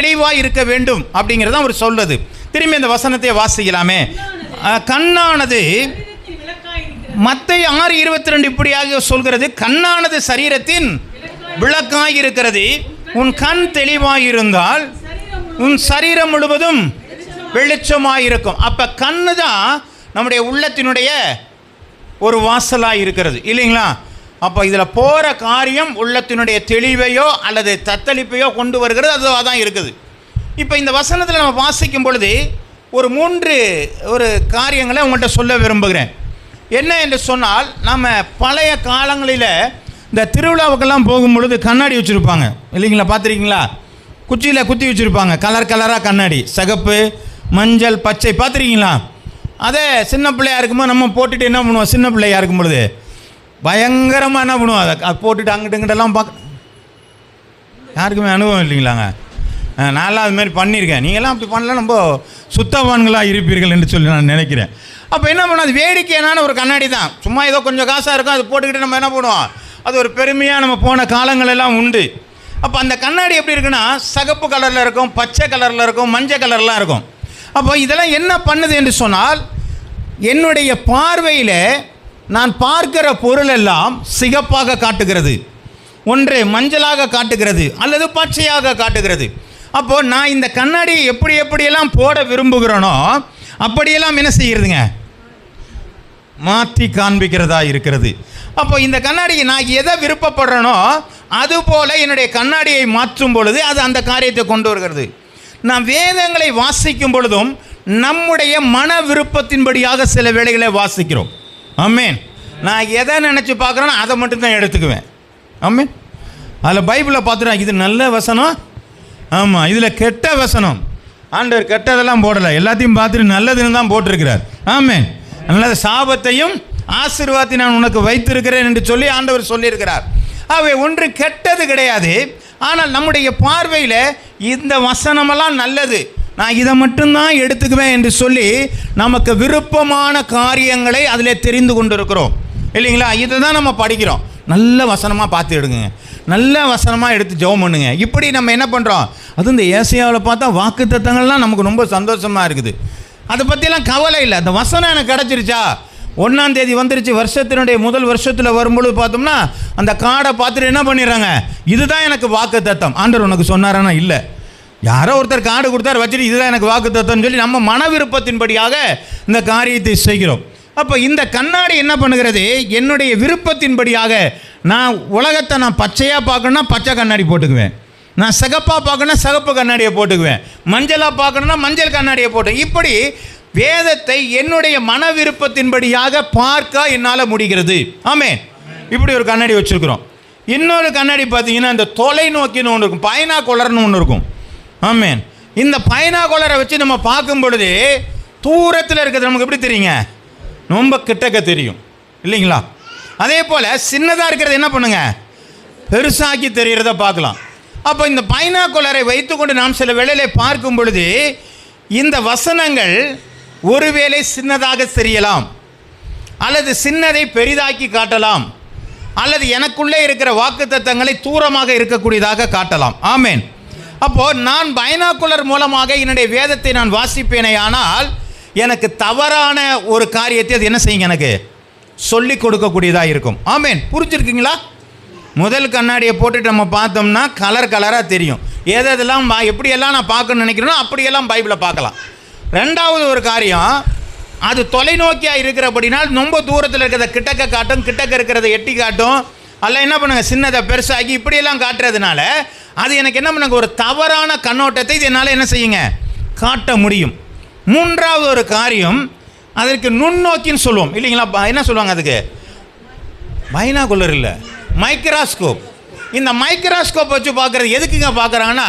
தெளிவாக இருக்க வேண்டும் அப்படிங்கிறத அவர் சொல்லுது. திரும்பி அந்த வசனத்தை வாசிக்கலாமே. கண்ணானது மத்தேயு 6:22 இப்படியாக சொல்கிறது, கண்ணானது சரீரத்தின் விளக்காய் இருக்கிறது. உன் கண் தெளிவாய் இருந்தால் உன் சரீரம் முழுவதும் வெளிச்சமாயிருக்கும். அப்போ கண்ணு தான் நம்முடைய உள்ளத்தினுடைய ஒரு வாசலாக இருக்கிறது இல்லைங்களா? அப்போ இதில் போகிற காரியம் உள்ளத்தினுடைய தெளிவையோ அல்லது தத்தளிப்பையோ கொண்டு வருகிறது, அதுவாக தான் இருக்குது. இப்போ இந்த வசனத்தில் நம்ம வாசிக்கும் பொழுது ஒரு 3 காரியங்களை உங்கள்கிட்ட சொல்ல விரும்புகிறேன். என்ன என்று சொன்னால், நம்ம பழைய காலங்களில் இந்த திருவிழாவுக்கெல்லாம் போகும்பொழுது கண்ணாடி வச்சுருப்பாங்க இல்லைங்களா? பார்த்துருக்கீங்களா? குச்சியில் குத்தி வச்சுருப்பாங்க, கலர் கலராக கண்ணாடி, சிகப்பு, மஞ்சள், பச்சை. பார்த்துருக்கீங்களா? அதே சின்ன பிள்ளையாக இருக்கும்போது நம்ம போட்டுட்டு என்ன பண்ணுவோம்? சின்ன பிள்ளையாக இருக்கும் பொழுது பயங்கரமாக என்ன பண்ணுவோம்? அதை போட்டுட்டு அங்கிட்ட இங்கிட்டெல்லாம் யாருக்குமே அனுபவம் இல்லைங்களாங்க? நான்லாம் அதுமாரி பண்ணியிருக்கேன். நீங்கள்லாம் அப்படி பண்ணலாம், ரொம்ப சுத்தவான்களாக இருப்பீர்கள் என்று சொல்லி நான் நினைக்கிறேன். அப்போ என்ன பண்ணுவோம்? அது வேடிக்கையான ஒரு கண்ணாடி தான், சும்மா ஏதோ கொஞ்சம் காசாக இருக்கும், அது போட்டுக்கிட்டு நம்ம என்ன பண்ணுவோம்? அது ஒரு பெருமையாக நம்ம போன காலங்களெல்லாம் உண்டு. அப்போ அந்த கண்ணாடி எப்படி இருக்குன்னா, சிகப்பு கலரில் இருக்கும், பச்சை கலரில் இருக்கும், மஞ்சள் கலர்லாம் இருக்கும். அப்போ இதெல்லாம் என்ன பண்ணுது என்று சொன்னால், என்னுடைய பார்வையில் நான் பார்க்கிற பொருள் எல்லாம் சிகப்பாக காட்டுகிறது, ஒன்று மஞ்சளாக காட்டுகிறது அல்லது பச்சையாக காட்டுகிறது. அப்போது நான் இந்த கண்ணாடியை எப்படியெல்லாம் போட விரும்புகிறேனோ அப்படியெல்லாம் என்ன செய்கிறதுங்க? மாற்றி காண்பிக்கிறதா இருக்கிறது. அப்போ இந்த கண்ணாடியை நான் எதை விருப்பப்படுறேனோ அதுபோல் என்னுடைய கண்ணாடியை மாற்றும் பொழுது அது அந்த காரியத்தை கொண்டு வருகிறது. நான் வேதங்களை வாசிக்கும் பொழுதும் நம்முடைய மன விருப்பத்தின்படியாக சில வேளைகளை வாசிக்கிறோம். ஆமேன். நான் எதை நினச்சி பார்க்குறேனோ அதை மட்டும்தான் எடுத்துக்குவேன். ஆமேன். அதில் பைபிளை பார்த்துட்டேன், இது நல்ல வசனம், ஆமாம், இதில் கெட்ட வசனம், ஆண்டவர் கெட்டதெல்லாம் போடலை, எல்லாத்தையும் பார்த்துட்டு நல்லதுன்னு தான் போட்டிருக்கிறார். ஆமேன். நல்ல சாபத்தையும் ஆசீர்வாதத்தை நான் உனக்கு வைத்திருக்கிறேன் என்று சொல்லி ஆண்டவர் சொல்லியிருக்கிறார். அவை ஒன்று கெட்டது கிடையாது. ஆனால் நம்முடைய பார்வையில் இந்த வசனமெல்லாம் நல்லது, நான் இதை மட்டும்தான் எடுத்துக்குவேன் என்று சொல்லி நமக்கு விருப்பமான காரியங்களை அதில் தெரிந்து கொண்டு இருக்கிறோம் இல்லைங்களா? இதை தான் நம்ம படிக்கிறோம். நல்ல வசனமாக பார்த்து எடுங்க, நல்ல வசனமாக எடுத்து ஜெபம் பண்ணுங்க. இப்படி நம்ம என்ன பண்ணுறோம்? அதுவும் இந்த ஏசாயாவில் பார்த்தா வாக்குத்தத்தங்கள்லாம் நமக்கு ரொம்ப சந்தோஷமாக இருக்குது. அதை பற்றியெல்லாம் கவலை இல்லை. அந்த வசனம் எனக்கு கிடச்சிருச்சா, 1ஆம் தேதி வந்துருச்சு, வருஷத்தினுடைய முதல் வருஷத்தில் வரும்பொழுது பார்த்தோம்னா அந்த கார்டை பார்த்துட்டு என்ன பண்ணிடுறாங்க? இதுதான் எனக்கு வாக்குத்தத்தம். ஆண்டவர் உனக்கு சொன்னாரானா? இல்லை, யாரோ ஒருத்தர் கார்டு கொடுத்தார், வச்சுட்டு இதுதான் எனக்கு வாக்குத்தத்தம்னு சொல்லி நம்ம மன விருப்பத்தின்படியாக இந்த காரியத்தை செய்கிறோம். அப்போ இந்த கண்ணாடி என்ன பண்ணுகிறது? என்னுடைய விருப்பத்தின்படியாக நான் உலகத்தை நான் பச்சையாக பார்க்கணுன்னா பச்சை கண்ணாடி போட்டுக்குவேன், நான் சிகப்பாக பார்க்கணுன்னா சிகப்பு கண்ணாடியை போட்டுக்குவேன், மஞ்சளாக பார்க்கணுன்னா மஞ்சள் கண்ணாடியை போட்டு, இப்படி வேதத்தை என்னுடைய மன விருப்பத்தின்படியாக பார்க்க என்னால் முடிகிறது. ஆமே. இப்படி ஒரு கண்ணாடி வச்சுருக்கிறோம். இன்னொரு கண்ணாடி பார்த்தீங்கன்னா இந்த தொலைநோக்கின்னு ஒன்று இருக்கும், பைனாகுலர்னு ஒன்று இருக்கும். ஆமேன். இந்த பைனாகுலரை வச்சு நம்ம பார்க்கும் பொழுது தூரத்தில் இருக்கிறது நமக்கு எப்படி தெரியுங்க? ரொம்ப கிட்டக்க தெரியும் இல்லைங்களா? அதே போல் சின்னதாக இருக்கிறது என்ன பண்ணுங்க? பெருசாக்கி தெரிகிறத பார்க்கலாம். அப்போ இந்த பைனாகுலரை வைத்துக்கொண்டு நாம் சில வேளையிலே பார்க்கும் பொழுது இந்த வசனங்கள் ஒருவேளை சின்னதாக தெரியலாம், அல்லது சின்னதை பெரிதாக்கி காட்டலாம், அல்லது எனக்குள்ளே இருக்கிற வாக்குத்தத்தங்களை தூரமாக இருக்கக்கூடியதாக காட்டலாம். ஆமேன். அப்போது நான் பைனாகுலர் மூலமாக என்னுடைய வேதத்தை நான் வாசிப்பேனே, ஆனால் எனக்கு தவறான ஒரு காரியத்தை அது என்ன செய்யுங்க? எனக்கு சொல்லிக் கொடுக்கக்கூடியதாக இருக்கும். ஆமேன். புரிஞ்சுருக்கீங்களா? முதல் கண்ணாடியை போட்டுட்டு நம்ம பார்த்தோம்னா கலர் கலராக தெரியும். எதெல்லாம் எப்படியெல்லாம் நான் பார்க்கணும்னு நினைக்கிறேனோ அப்படியெல்லாம் பைபிளை பார்க்கலாம். ரெண்டாவது ஒரு காரியம், அது தொலைநோக்கியாக இருக்கிறபடினால் ரொம்ப தூரத்தில் இருக்கிறத கிட்டக்க காட்டும், கிட்டக்க இருக்கிறத எட்டி காட்டும், அல்ல என்ன பண்ணுங்க சின்னதை பெருசாகி இப்படியெல்லாம் காட்டுறதுனால அது எனக்கு என்ன பண்ணுங்க? ஒரு தவறான கண்ணோட்டத்தை இது என்னால் என்ன செய்யுங்க? காட்ட முடியும். மூன்றாவது ஒரு காரியம், அதற்கு நுண்ணோக்கின்னு சொல்லுவோம் இல்லைங்களா? என்ன சொல்லுவாங்க அதுக்கு? பைனாகுலர் இல்லை, மைக்ராஸ்கோப். இந்த மைக்ராஸ்கோப் வச்சு பார்க்குறது எதுக்குங்க பார்க்குறாங்கன்னா,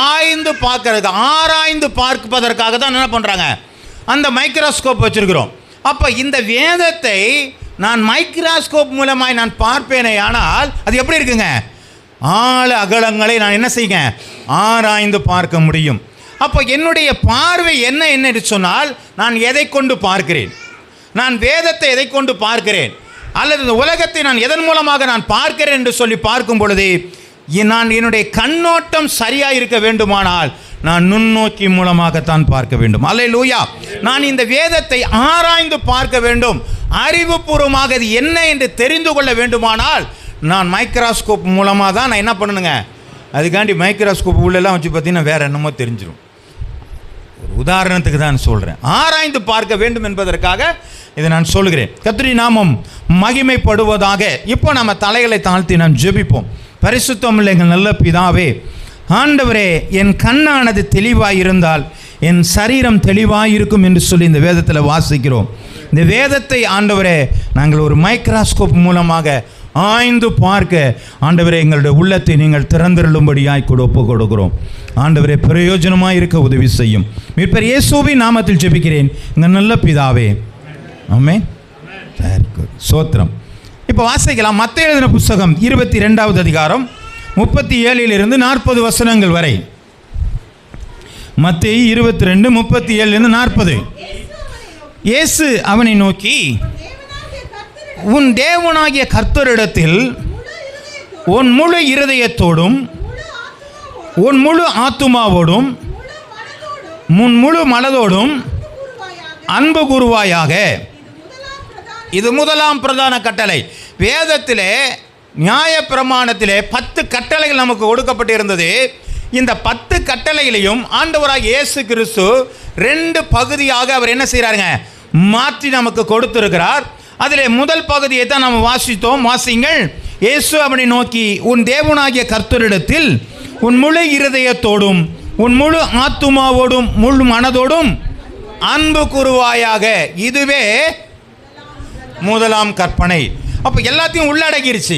ஆய்ந்து பார்க்கறது, ஆராய்ந்து பார்ப்பதற்காக தான் என்ன பண்ணுறாங்க? அந்த மைக்ராஸ்கோப் வச்சுருக்கிறோம். அப்போ இந்த வேதத்தை நான் மைக்ராஸ்கோப் மூலமாய் நான் பார்ப்பேனே, ஆனால் அது எப்படி இருக்குங்க? ஆழ அகலங்களை நான் என்ன செய்யுங்க? ஆராய்ந்து பார்க்க முடியும். அப்போ என்னுடைய பார்வை என்ன என்று சொன்னால், நான் எதை கொண்டு பார்க்கிறேன்? நான் வேதத்தை எதை கொண்டு பார்க்கிறேன்? அல்லது இந்த உலகத்தை நான் எதன் மூலமாக நான் பார்க்கிறேன் என்று சொல்லி பார்க்கும் பொழுது நான் என்னுடைய கண்ணோட்டம் சரியாக இருக்க வேண்டுமானால் நான் நுண்ணோக்கி மூலமாகத்தான் பார்க்க வேண்டும். அல்லேலூயா. நான் இந்த வேதத்தை ஆராய்ந்து பார்க்க வேண்டும். அறிவுபூர்வமாக இது என்ன என்று தெரிந்து கொள்ள வேண்டுமானால் நான் மைக்ரோஸ்கோப் மூலமாக தான் நான் என்ன பண்ணணுங்க. அதுக்காண்டி மைக்ரோஸ்கோப் உள்ளெல்லாம் வச்சு பார்த்தீங்கன்னா வேறு என்னமோ தெரிஞ்சிடும். ஒரு உதாரணத்துக்கு தான் சொல்கிறேன். ஆராய்ந்து பார்க்க வேண்டும் என்பதற்காக இதை நான் சொல்கிறேன். கர்த்தருடைய நாமம் மகிமைப்படுவதாக. இப்போ நம்ம தலைகளை தாழ்த்தி நாம் ஜெபிப்போம். பரிசுத்தமுள்ள எங்கள் நல்ல பிதாவே, ஆண்டவரே, என் கண்ணானது தெளிவாக இருந்தால் என் சரீரம் தெளிவாக இருக்கும் என்று சொல்லி இந்த வேதத்தில் வாசிக்கிறோம். இந்த வேதத்தை ஆண்டவரே நாங்கள் ஒரு மைக்ரோஸ்கோப் மூலமாக ஆய்ந்து பார்க்க ஆண்டவரே எங்களுடைய உள்ளத்தை நீங்கள் திறந்திருளும்படியாய் ஒப்பு கொடுக்கிறோம். ஆண்டவரே, பிரயோஜனமாக இருக்க உதவி செய்யும். மீட்பர் இயேசுவின் நாமத்தில் ஜெபிக்கிறேன் எங்கள் நல்ல பிதாவே, ஆமென். சோத்திரம். இப்போ வாசிக்கலாம். மத்தேயு எழுதின புத்தகம் 22வது அதிகாரம் 37 40 வசனங்கள் வரை. மத்தேயு 22 37 40. இயேசு அவனை நோக்கி, உன் தேவனாகிய கர்த்தரிடத்தில் உன் முழு இருதயத்தோடும் உன் முழு ஆத்துமாவோடும் உன் முழு மனதோடும் அன்பு கூறுவாயாக. இது முதலாம் பிரதான கட்டளை. வேதத்திலே நியாயப்பிரமாணத்திலே 10 கட்டளைகள் நமக்கு கொடுக்கப்பட்டிருந்தது. இந்த 10 கட்டளைகளையும் ஆண்டவராகிய இயேசு கிறிஸ்து 2 பகுதியாக அவர் என்ன செய்கிறாருங்க, மாற்றி நமக்கு கொடுத்திருக்கிறார். அதிலே முதல் பகுதியை தான் நாம் வாசித்தோம். வாசிங்கள். இயேசு அவனை நோக்கி, உன் தேவனாகிய கர்த்தரிடத்தில் உன் முழு இருதயத்தோடும் உன் முழு ஆத்துமாவோடும் முழு மனதோடும் அன்பு கூறுவாயாக. இதுவே முதலாம் கற்பனை. அப்போ எல்லாத்தையும் உள்ளடக்கிருச்சு.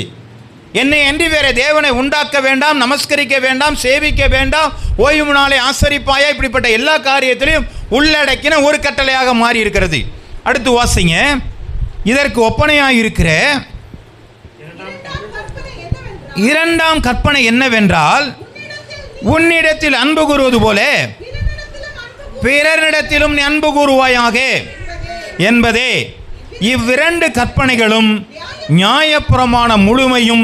என்னை அன்றி வேற தேவனை உண்டாக்க வேண்டாம், நமஸ்கரிக்க வேண்டாம், சேவிக்க வேண்டாம், ஓய்வு நாளை ஆசரிப்பாயா, இப்படிப்பட்ட எல்லா காரியத்திலையும் உள்ளடக்கின ஒரு கட்டளையாக மாறி இருக்கிறது. அடுத்து வாசிங்க. இதற்கு ஒப்பனையாக இருக்கிற இரண்டாம் கற்பனை என்னவென்றால், உன்னிடத்தில் அன்பு கூறுவது போல பிறரிடத்திலும் நீ அன்பு கூறுவாயாக என்பதே. இவ்விரண்டு கற்பனைகளும் நியாயப்பிரமாண முழுமையும்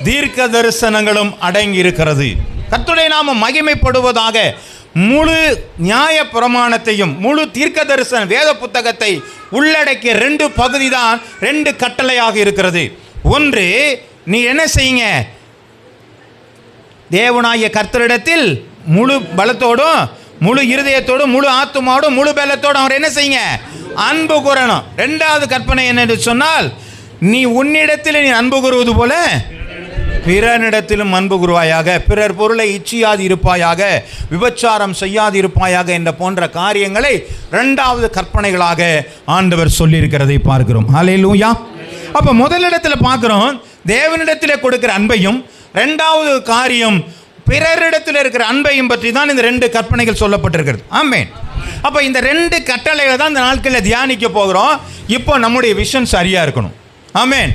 தீர்க்க தரிசனங்களும் அடங்கி இருக்கிறது. கர்த்தருடைய நாமம் மகிமைப்படுவதாக. முழு நியாய பிரமாணத்தையும் முழு தீர்க்க தரிசன வேத புத்தகத்தை உள்ளடக்கிய 2 பகுதி தான் 2 கட்டளையாக இருக்கிறது. ஒன்று, நீ என்ன செய்யுங்க, தேவனாகிய கர்த்தரிடத்தில் முழு பலத்தோடும் முழு இருதயத்தோடும் முழு ஆத்துமாவோடும் முழு பலத்தோடும் அவர் என்ன செய்யுங்க, அன்பு கூறணும். 2வது கற்பனை என்னென்று சொன்னால், நீ உன்னிடத்தில் நீ அன்பு கூறுவது போல பிறனிடத்திலும் அன்பு கூறுவாயாக, பிறர் பொருளை இச்சியாது இருப்பாயாக, விபச்சாரம் செய்யாது இருப்பாயாக என்ற போன்ற காரியங்களை 2வது கற்பனைகளாக ஆண்டவர் சொல்லியிருக்கிறதை பார்க்கிறோம். ஹல்லேலூயா. அப்போ முதலிடத்தில் பார்க்குறோம் தேவனிடத்தில் கொடுக்கிற அன்பையும், 2வது காரியம் பிறரிடத்தில் இருக்கிற அன்பையும் பற்றி தான் இந்த 2 கற்பனைகள் சொல்லப்பட்டிருக்கிறது. ஆமென். அப்போ இந்த 2 கட்டளைகளை தான் இந்த நாட்களில் தியானிக்க போகிறோம். இப்போ நம்முடைய விஷன் சரியாக இருக்கணும். ஆமென்.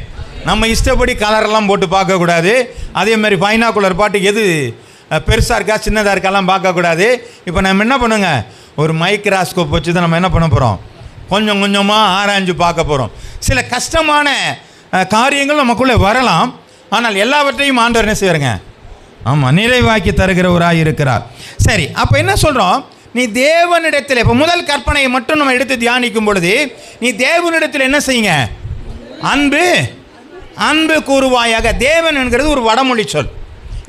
நம்ம இஷ்டப்படி கலரெல்லாம் போட்டு பார்க்கக்கூடாது. அதே மாதிரி பைனாக்குலர் பாட்டு எது பெருசாக இருக்கா சின்னதாக இருக்காலாம் பார்க்கக்கூடாது. இப்போ நம்ம என்ன பண்ணுங்க, ஒரு மைக்ரோஸ்கோப் வச்சு தான் நம்ம என்ன பண்ண போகிறோம், கொஞ்சம் கொஞ்சமாக ஆராய்ஞ்சு பார்க்க போகிறோம். சில கஷ்டமான காரியங்கள் நமக்குள்ளே வரலாம். ஆனால் எல்லாவற்றையும் ஆண்டவர் என்ன செய்வாருங்க, ஆமாம், நிறைவாக்கி தருகிறவராக இருக்கிறார். சரி, அப்போ என்ன சொல்கிறோம், நீ தேவனிடத்தில், இப்போ முதல் கற்பனையை மட்டும் நம்ம எடுத்து தியானிக்கும் பொழுது, நீ தேவனிடத்தில் என்ன செய்யுங்க, அன்பு கூறுவாயாக. தேவன் என்கிறது ஒரு வடமொழி சொல்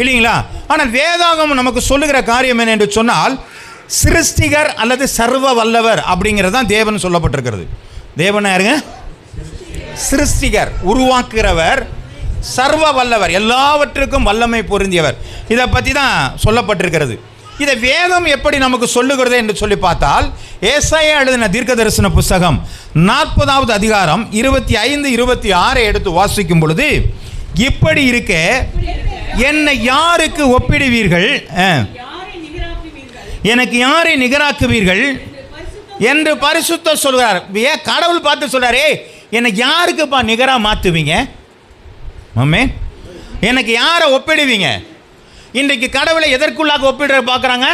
இல்லைங்களா? ஆனால் வேதாகமம் நமக்கு சொல்லுகிற காரியம் என்ன என்று சொன்னால், சிருஷ்டிகர் அல்லது சர்வ வல்லவர் அப்படிங்கிறது தான் தேவன் சொல்லப்பட்டிருக்கிறது. தேவன் யாருங்க? சிருஷ்டிகர், உருவாக்குகிறவர், சர்வ வல்லவர், எல்லாவற்றுக்கும் வல்லமை பொருந்தியவர். இதை பற்றி தான் சொல்லப்பட்டிருக்கிறது. இதை வேதம் எப்படி நமக்கு சொல்லுகிறது என்று சொல்லி பார்த்தால், ஏசாயா எழுதின தீர்க்க தரிசன புஸ்தகம் 40வது அதிகாரம் 25, 26 எடுத்து வாசிக்கும் பொழுது, இப்படி இருக்க என்னை யாருக்கு ஒப்பிடுவீர்கள், எனக்கு யாரை நிகராக்குவீர்கள் என்று பரிசுத்தர் சொல்கிறார். ஏன் கடவுள் பார்த்து சொல்றாரே, என்னை யாருக்குப்பா நிகராக மாற்றுவீங்க, ஆமே, எனக்கு யாரை ஒப்பிடுவீங்க? இன்றைக்கு கடவுளை எதற்குள்ளாக ஒப்பிடுற பார்க்குறாங்க,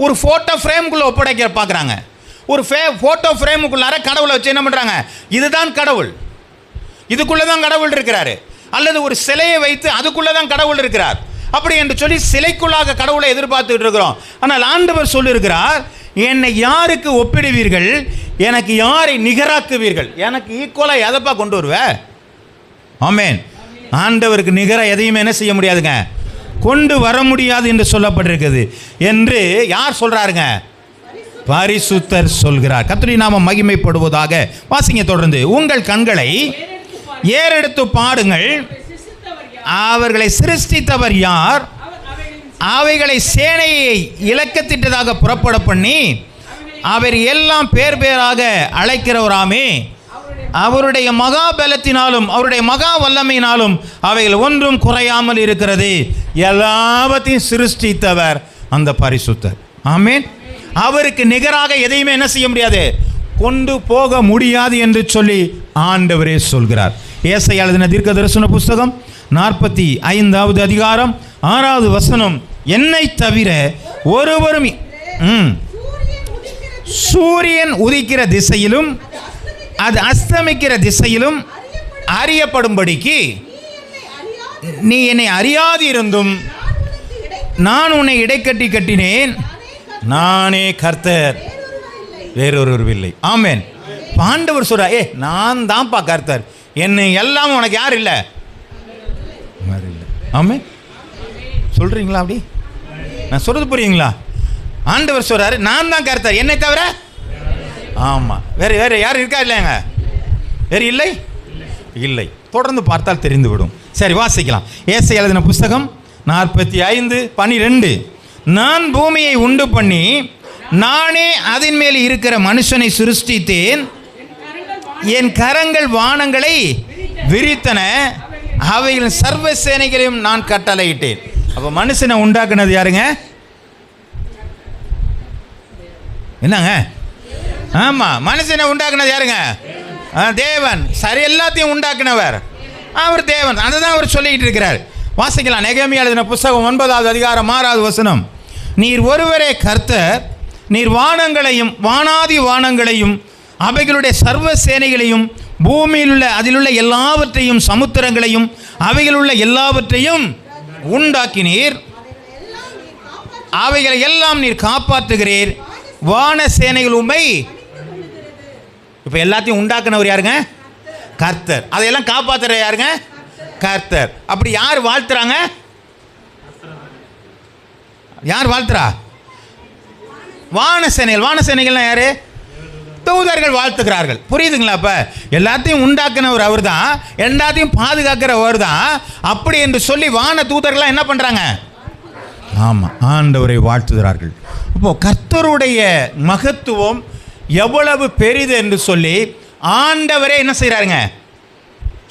ஒரு ஃபோட்டோ ஃப்ரேமுக்குள்ளே ஒப்படைக்க பார்க்குறாங்க. ஒரு ஃபோட்டோ ஃப்ரேமுக்குள்ளார கடவுளை வச்சு என்ன பண்ணுறாங்க, இதுதான் கடவுள், இதுக்குள்ளே தான் கடவுள் இருக்கிறாரு. அல்லது ஒரு சிலையை வைத்து அதுக்குள்ளே தான் கடவுள் இருக்கிறார் அப்படி என்று சொல்லி சிலைக்குள்ளாக கடவுளை எதிர்பார்த்துட்டு இருக்கிறோம். ஆனால் ஆண்டவர் சொல்லியிருக்கிறார், என்னை யாருக்கு ஒப்பிடுவீர்கள், எனக்கு யாரை நிகராக்குவீர்கள்? எனக்கு ஈக்குவலாக எதைப்பா கொண்டு வருவ? ஆமென். ஆண்டவருக்கு நிகராக எதையும் என்ன செய்ய முடியாதுங்க, கொண்டு வர முடியாது என்று சொல்லப்பட்டிருக்கிறது என்று யார் சொல்றாருங்க? பரிசுத்தர் சொல்கிறார். கர்த்தருடைய நாமம் மகிமைப்படுவதாக. வாசிங்க தொடர்ந்து. உங்கள் கண்களை ஏறெடுத்து பாடுங்கள், அவர்களை சிருஷ்டித்தவர் யார்? அவைகளை சேனையை இலக்கத்திட்டதாக புறப்பட பண்ணி அவர் எல்லாம் பேர் பேராக அழைக்கிறவராமே. அவருடைய மகா பலத்தினாலும் அவருடைய மகா வல்லமையினாலும் அவைகள் ஒன்றும் குறையாமல் இருக்கிறது. எல்லாவற்றையும் சிருஷ்டித்தவர் அந்த பரிசுத்தர். ஆமென். அவருக்கு நிகராக எதையுமே என்ன செய்ய முடியாது, கொண்டு போக முடியாது என்று சொல்லி ஆண்டவரே சொல்கிறார். ஏசாயா எழுதின தீர்க்க தரிசன புஸ்தகம் 45வது அதிகாரம் 6வது வசனம், என்னை தவிர ஒருவரும் சூரியன் உதிக்கிற திசையிலும் அது அஸ்தமிக்கிற திசையிலும் அறியப்படும்படிக்கு நீ என்னை அறியாது இருந்தும் நான் உன்னை இடைக்கட்டி கட்டினேன், நானே கர்த்தர், வேறொருவர் இல்லை. ஆமென். ஆண்டவர் சொல்ற, நான் தான்ப்பா கர்த்தர், என்னை எல்லாம் உனக்கு யார் இல்லை? ஆமென். சொல்றீங்களா? அப்படி நான் சொல்றது புரியுங்களா? ஆண்டவர் சொல்றாரு, நான் தான் கர்த்தர், என்னை தவிர. ஆமா, வேற யாரும் இருக்கா? இல்லைங்க, வேற இல்லை இல்லை. தொடர்ந்து பார்த்தால் தெரிந்துவிடும். சரி, வாசிக்கலாம். ஏசாயா எழுதின புஸ்தகம் 45:12, நான் பூமியை உண்டு பண்ணி நானே அதன் மேல் இருக்கிற மனுஷனை சிருஷ்டித்தேன், என் கரங்கள் வானங்களை விரித்தன, அவைகளின் சர்வ சேனைகளையும் நான் கட்டளையிட்டேன். அப்போ மனுஷனை உண்டாக்குனது யாருங்க? என்னங்க? ஆமாம், மனுஷனை உண்டாக்குனது யாருங்க? தேவன். சரி, எல்லாத்தையும் உண்டாக்குனவர் அவர் தேவன். அதை தான் அவர் சொல்லிக்கிட்டு இருக்கிறார். வாசிக்கலாம். நெகேமியா எழுதின புஸ்தகம் 9வது அதிகாரம் 6வது வசனம், நீர் ஒருவரே கர்த்தர், நீர் வானங்களையும் வானாதி வானங்களையும் அவைகளுடைய சர்வ சேனைகளையும் பூமியில் உள்ள அதிலுள்ள எல்லாவற்றையும் சமுத்திரங்களையும் அவைகளுள்ள எல்லாவற்றையும் உண்டாக்கினீர், அவைகளை எல்லாம் நீர் காப்பாற்றுகிறீர், வான சேனைகள் உம்மை. இப்போ எல்லாத்தையும் உண்டாக்குனவர் யாருங்க? கர்த்தர். அதையெல்லாம் காப்பாற்றுற யாருங்க? கர்த்தர். அப்படி யார் வாழ்த்துறாங்க? யார் வாழ்த்துறா? வான சேனைகள். வான சேனைகள்லாம் யாரு? தூதர்கள் வாழ்த்துக்கிறார்கள். புரியுதுங்களா? அப்ப எல்லாத்தையும் உண்டாக்குனவர் அவர் தான், எல்லாத்தையும் பாதுகாக்கிறவர் தான். அப்படி என்று சொல்லி வான தூதர்கள்லாம் என்ன பண்றாங்க? ஆமா, ஆண்டவரை வாழ்த்துகிறார்கள். அப்போ கர்த்தருடைய மகத்துவம் எவ்வளவு பெரிது என்று சொல்லி ஆண்டவரே என்ன செய்கிறாருங்க?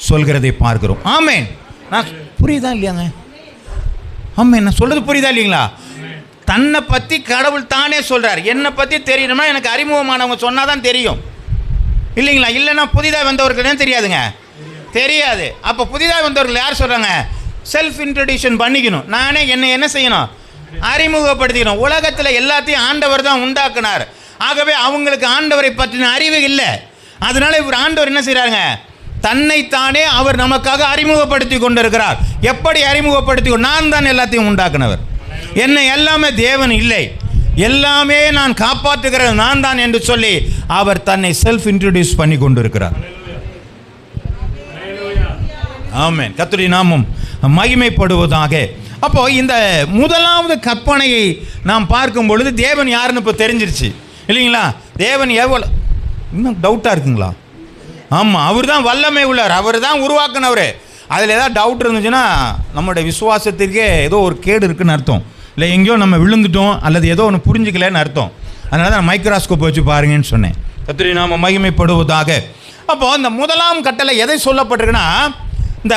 சொல்கிறதை பார்க்கிறோம். ஆமென். நான் புரியுதா இல்லையாங்க? ஆமென். நான் சொல்றது புரியுதா இல்லைங்களா? தன்னை பற்றி கடவுள் தானே சொல்கிறார். என்னை பற்றி தெரியணும்னா எனக்கு அறிமுகமானவங்க சொன்னால் தான் தெரியும், இல்லைங்களா? இல்லைன்னா புதிதாக வந்தவர்கள் தெரியாதுங்க, தெரியாது. அப்போ புதிதாக வந்தவர்கள் யார் சொல்கிறாங்க? செல்ஃப் இன்ட்ரடியூஷன் பண்ணிக்கணும். நானே என்னை என்ன செய்யணும்? அறிமுகப்படுத்திக்கணும். உலகத்தில் எல்லாத்தையும் ஆண்டவர் தான் உண்டாக்குனார். ஆகவே அவங்களுக்கு ஆண்டவரை பற்றின அறிவு இல்லை. அதனால இவர் ஆண்டவர் என்ன செய்கிறாங்க? தன்னைத்தானே அவர் நமக்காக அறிமுகப்படுத்தி கொண்டிருக்கிறார். எப்படி அறிமுகப்படுத்தி? நான் தான் எல்லாத்தையும் உண்டாக்குனவர், என்னை எல்லாமே தேவன் இல்லை, எல்லாமே நான் காப்பாற்றுகிறது நான் தான் என்று சொல்லி அவர் தன்னை செல்ஃப் இன்ட்ரோடியூஸ் பண்ணி கொண்டிருக்கிறார். ஆமென். கர்த்தருடைய நாமம் மகிமைப்படுவதாக. அப்போ இந்த முதலாவது கற்பனையை நாம் பார்க்கும் பொழுது தேவன் யாருன்னு இப்போ தெரிஞ்சிருச்சு, இல்லைங்களா? தேவன் எவ்வளோ இன்னும் டவுட்டாக இருக்குங்களா? ஆமாம், அவர் தான் வல்லமை உள்ளவர், அவர் தான் உருவாக்குனவர். அதில் ஏதாவது டவுட் இருந்துச்சுன்னா நம்மளுடைய விசுவாசத்திற்கே ஏதோ ஒரு கேடு இருக்குன்னு அர்த்தம், இல்லை எங்கேயோ நம்ம விழுந்துட்டோம் அல்லது ஏதோ ஒன்று புரிஞ்சுக்கலன்னு அர்த்தம். அதனால தான் மைக்ரோஸ்கோப் வச்சு பாருங்கன்னு சொன்னேன். கர்த்தருடைய நாமம் மகிமைப்படுவதாக. அப்போது இந்த முதலாம் கட்டளை எதை சொல்லப்பட்டிருக்குன்னா, இந்த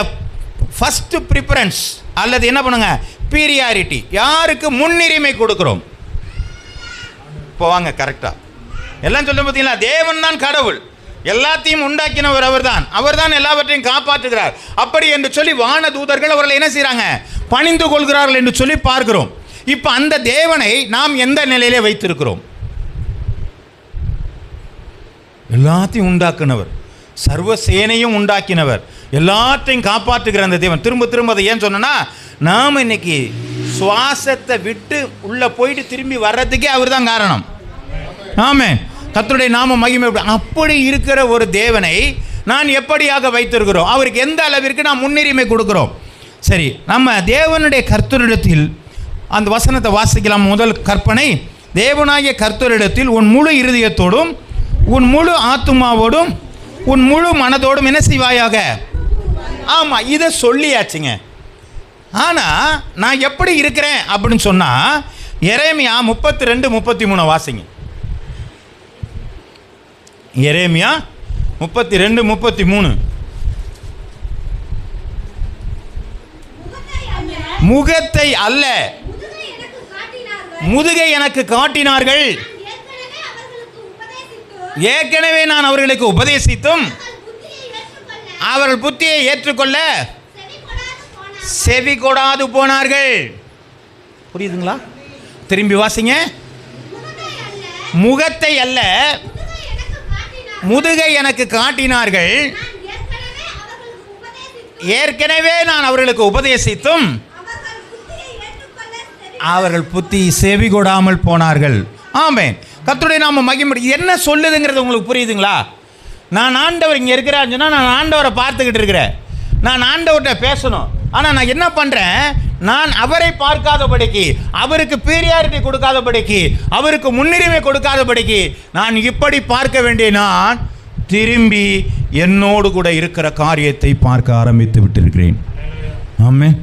ஃபஸ்ட்டு ப்ரிஃபரன்ஸ் அல்லது என்ன பண்ணுங்க, பீரியாரிட்டி, யாருக்கு முன்னுரிமை கொடுக்குறோம். இப்போ வாங்க கரெக்டாக எல்லாம் சொல்ல பார்த்தீங்களா? தேவன் தான் கடவுள், எல்லாத்தையும் உண்டாக்கினவர் அவர் தான் எல்லாவற்றையும் காப்பாற்றுகிறார். அப்படி என்று சொல்லி வான தூதர்கள் அவர்களை என்ன செய்கிறாங்க? பணிந்து கொள்கிறார்கள் என்று சொல்லி பார்க்கிறோம். இப்போ அந்த தேவனை நாம் எந்த நிலையிலே வைத்திருக்கிறோம்? எல்லாத்தையும் உண்டாக்குனவர், சர்வ சேனையும் உண்டாக்கினவர், எல்லாத்தையும் காப்பாற்றுகிற அந்த தேவன். திரும்ப திரும்ப அதை ஏன் சொன்னா, நாம் இன்னைக்கு சுவாசத்தை விட்டு உள்ளே போயிட்டு திரும்பி வர்றதுக்கே அவர் தான் காரணம். ஆமென். கர்த்தருடைய நாம மகிமை. அப்படி இருக்கிற ஒரு தேவனை நான் எப்படியாக வைத்திருக்கிறோம், அவருக்கு எந்த அளவிற்கு நான் முன்னுரிமை கொடுக்கிறோம். சரி, நம்ம தேவனுடைய கர்த்தரிடத்தில் அந்த வசனத்தை வாசிக்கலாம். முதல் கற்பனை, தேவனாகிய கர்த்தரிடத்தில் உன் முழு இருதயத்தோடும் உன் முழு ஆத்துமாவோடும் உன் முழு மனதோடும் என்ன செய்வாயாக. ஆமாம், இதை சொல்லியாச்சுங்க. ஆனால் நான் எப்படி இருக்கிறேன் அப்படின்னு சொன்னால், எரேமியா 32:33 வாசிங்க. எரேமியா 32:33. முகத்தை அல்ல முதுகை எனக்கு காட்டினார்கள், ஏற்கனவே நான் அவர்களுக்கு உபதேசித்தும் அவர்கள் புத்தியை ஏற்றுக்கொள்ள செவி கொடாது போனார்கள். புரியுதுங்களா? திரும்பி வாசிங்க. முகத்தை அல்ல முதுகை எனக்கு காட்டினார்கள், ஏற்கனவே நான் அவர்களுக்கு உபதேசித்தும் அவர்கள் புத்தி செவி கொடாமல் போனார்கள். ஆமென். கர்த்தருடைய நாம மகிமை. என்ன சொல்லுதுங்கிறது உங்களுக்கு புரியுதுங்களா? நான் ஆண்டவர் இங்கே இருக்கிறான்னு சொன்னால், நான் ஆண்டவரை பார்த்துக்கிட்டு இருக்கிறேன், நான் ஆண்டவர்கிட்ட பேசணும். ஆனால் நான் என்ன பண்ணுறேன், நான் அவரை பார்க்காதபடிக்கு, அவருக்கு பீரியாரிட்டி கொடுக்காதபடிக்கு, அவருக்கு முன்னுரிமை கொடுக்காதபடிக்கு நான் இப்படி பார்க்க வேண்டிய நான் திரும்பி என்னோடு கூட இருக்கிற காரியத்தை பார்க்க ஆரம்பித்து விட்டிருக்கிறேன். ஆமென்.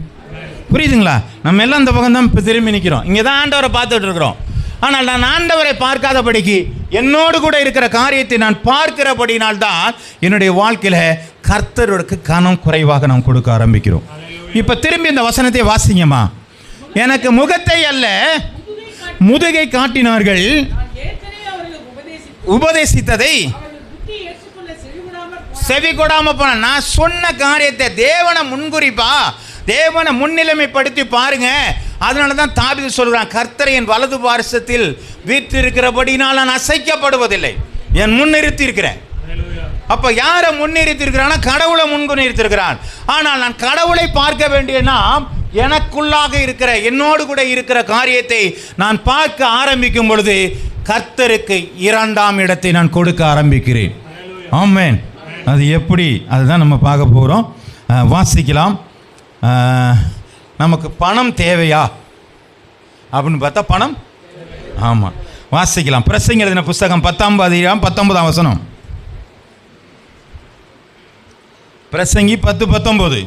புரியுதுங்களா? நம்ம எல்லாம் இந்த பக்கம் தான் இப்போ திரும்பி நிற்கிறோம், இங்கே தான் ஆண்டவரை பார்த்துட்டு இருக்கிறோம். ஆனால் நான் ஆண்டவரை பார்க்காதபடிக்கு என்னோடு கூட இருக்கிற காரியத்தை நான் பார்க்கிறபடினால்தான் என்னுடைய வாழ்க்கையில் கர்த்தருக்கு கனம் குறைவாக நாம் கொடுக்க ஆரம்பிக்கிறோம். இப்போ திரும்பி இந்த வசனத்தை வாசிங்கம்மா. எனக்கு முகத்தை அல்ல முதுகை காட்டினார்கள், உபதேசித்ததை செவி கொடாம போன. நான் சொன்ன காரியத்தை தேவனை முன்குறிப்பா, தேவனை முன்னிலைமைப்படுத்தி பாருங்க. அதனால தான் தாவீது சொல்கிறான், கர்த்தரை என் வலது பார்சத்தில் வீற்றிருக்கிறபடினால் நான் அசைக்கப்படுவதில்லை, என் முன்னிறுத்தி இருக்கிறேன். அப்போ யாரை முன்னிறுத்தி இருக்கிறான்னா, கடவுளை முன்னிறுத்திருக்கிறான். ஆனால் நான் கடவுளை பார்க்க வேண்டிய நாம் எனக்குள்ளாக இருக்கிற என்னோடு கூட இருக்கிற காரியத்தை நான் பார்க்க ஆரம்பிக்கும் பொழுது கர்த்தருக்கு 2ஆம் இடத்தை நான் கொடுக்க ஆரம்பிக்கிறேன். ஆமென். அது எப்படி, அதுதான் நம்ம பார்க்க போகிறோம். வாசிக்கலாம். நமக்கு பணம் தேவையா அப்படின்னு பார்த்தா பணம். ஆமாம், வாசிக்கலாம். பிரசங்கி எழுதின புஸ்தகம் 10:19 வசனம். பிரசங்கி 10:19.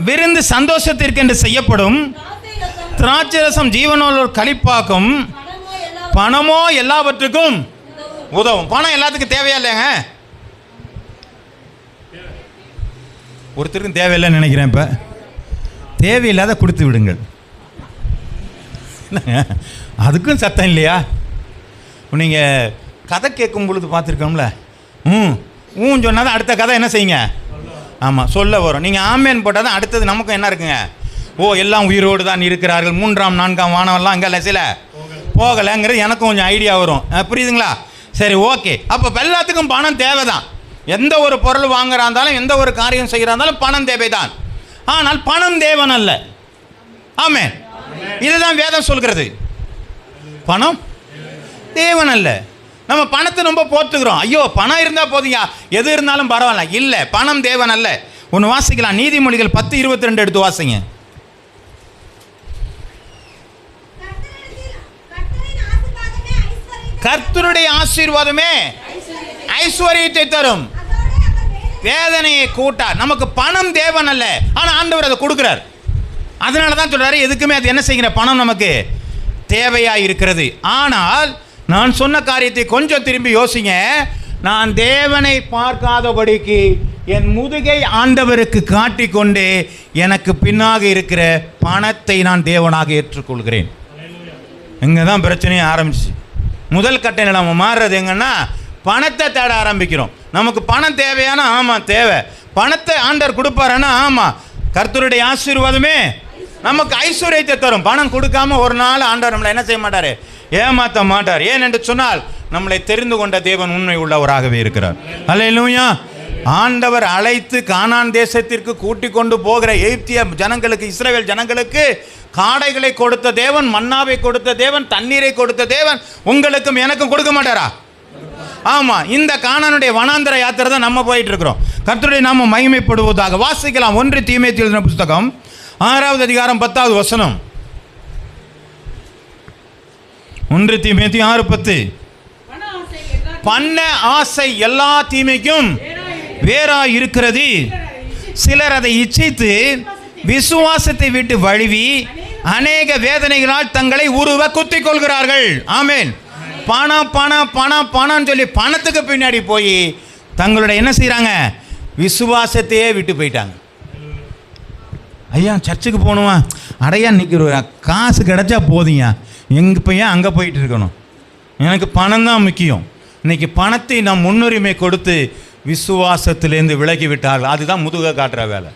விருந்து சந்தோஷத்திற்கென்று செய்யப்படும், திராட்சரசம் ஜீவனோடு களிப்பாக்கும், பணமோ எல்லாவற்றுக்கும் உதவும். பணம் எல்லாத்துக்கும் தேவையா இல்லைங்க? ஒருத்தருக்கும் தேவையில்லைன்னு நினைக்கிறேன். இப்போ தேவையில்லாத கொடுத்து விடுங்கள். அதுக்கும் சத்தம் இல்லையா? நீங்கள் கதை கேட்கும் பொழுது பார்த்துருக்கோம்ல, சொன்னால் தான் அடுத்த கதை என்ன செய்யுங்க. ஆமாம், சொல்ல வரும். நீங்கள் ஆமேன் போட்டால் தான் அடுத்தது நமக்கும் என்ன இருக்குங்க. எல்லாம் உயிரோடு தான் இருக்கிறார்கள், 3ஆம் 4ஆம் வானவெல்லாம் அங்கே சில போகலைங்கிறது எனக்கும் கொஞ்சம் ஐடியா வரும். புரியுதுங்களா? சரி, ஓகே. அப்போ எல்லாத்துக்கும் பணம் தேவை தான். எந்த ஒரு பொருள் வாங்குறா இருந்தாலும், எந்த ஒரு காரியம் செய்கிறா இருந்தாலும் பணம் தேவைதான். ஆனால் பணம் தேவன் அல்ல. ஆமென். இதுதான் வேதம் சொல்கிறது. பணம் தேவன் அல்ல. நம்ம பணத்தை ரொம்ப போத்துக்கிறோம். ஐயோ பணம் இருந்தால் போதுங்க, எது இருந்தாலும் பரவாயில்ல. இல்லை, பணம் தேவன் அல்ல. ஒன்று வாசிக்கலாம். நீதிமொழிகள் 10:22 எடுத்து வாசிங்க. கர்த்தருடைய ஆசீர்வாதமே ஐஸ்வர்யத்தை தரும், வேதனையை கூட்டார். நமக்கு பணம் தேவன் அல்ல, ஆனால் ஆண்டவர் அதை கொடுக்குறார். அதனால தான் சொல்றாரு, எதுக்குமே அது என்ன செய்கிற பணம் நமக்கு தேவையாக இருக்கிறது. ஆனால் நான் சொன்ன காரியத்தை கொஞ்சம் திரும்பி யோசிங்க. நான் தேவனை பார்க்காதபடிக்கு என் முதுகை ஆண்டவருக்கு காட்டிக்கொண்டு எனக்கு பின்னாக இருக்கிற பணத்தை நான் தேவனாக ஏற்றுக்கொள்கிறேன். இங்கே தான் பிரச்சனையே ஆரம்பிச்சு. முதல் கட்டணம் நம்ம மாறுறது எங்கன்னா, பணத்தை தேட ஆரம்பிக்கிறோம். நமக்கு பணம் தேவையான, ஆமாம் தேவை. பணத்தை ஆண்டவர் கொடுப்பாருன்னா, ஆமாம் கர்த்தருடைய ஆசீர்வாதமே நமக்கு ஐஸ்வர்யத்தை தரும். பணம் கொடுக்காம ஒரு நாள் ஆண்டவர் நம்மளை என்ன செய்ய மாட்டார், ஏமாற்ற மாட்டார். ஏன் என்று சொன்னால், நம்மளை தெரிந்து கொண்ட தேவன் உண்மை உள்ளவராகவே இருக்கிறார். அல்லேலூயா. ஆண்டவர் அழைத்து கானான் தேசத்திற்கு கூட்டிக் கொண்டு போகிற எகிப்திய ஜனங்களுக்கு, இஸ்ரவேல் ஜனங்களுக்கு காடைகளை கொடுத்த தேவன், மன்னாவை கொடுத்த தேவன், தண்ணீரை கொடுத்த தேவன் உங்களுக்கும் எனக்கும் கொடுக்க மாட்டாரா? ஆமா, இந்த கானானுடைய வனாந்தர யாத்திரை தான் நம்ம போயிட்டு இருக்கிறோம். கர்த்தருடைய நாமம் மகிமைப்படுவதாக. வாசிக்கலாம் 1 தீமோத்தேயு எழுதின புத்தகம் 6வது அதிகாரம் 10வது வசனம். 1 தீமோத்தேயு 6:10. பண்ண ஆசை எல்லா தீமைக்கும் வேறாய் இருக்கிறது. சிலர் அதை இச்சித்து விசுவாசத்தை விட்டு வழுவி அநேக வேதனைகளால் தங்களை உருவ குத்திக் கொள்கிறார்கள். ஆமென். பணம் பணம் பணம் பணம்னு சொல்லி பணத்துக்கு பின்னாடி போய் தங்களுடைய என்ன செய்கிறாங்க, விசுவாசத்தையே விட்டு போயிட்டாங்க. ஐயா சர்ச்சுக்கு போகணுமா, அடையா நிற்கிற காசு கிடைச்சா போதுங்க, எங்கே போய் அங்கே போயிட்டு இருக்கணும், எனக்கு பணம் தான் முக்கியம். இன்னைக்கு பணத்தை நாம் முன்னுரிமை கொடுத்து விசுவாசத்திலேருந்து விலகி விட்டார்கள். அதுதான் முதுக காட்டுற வேலை.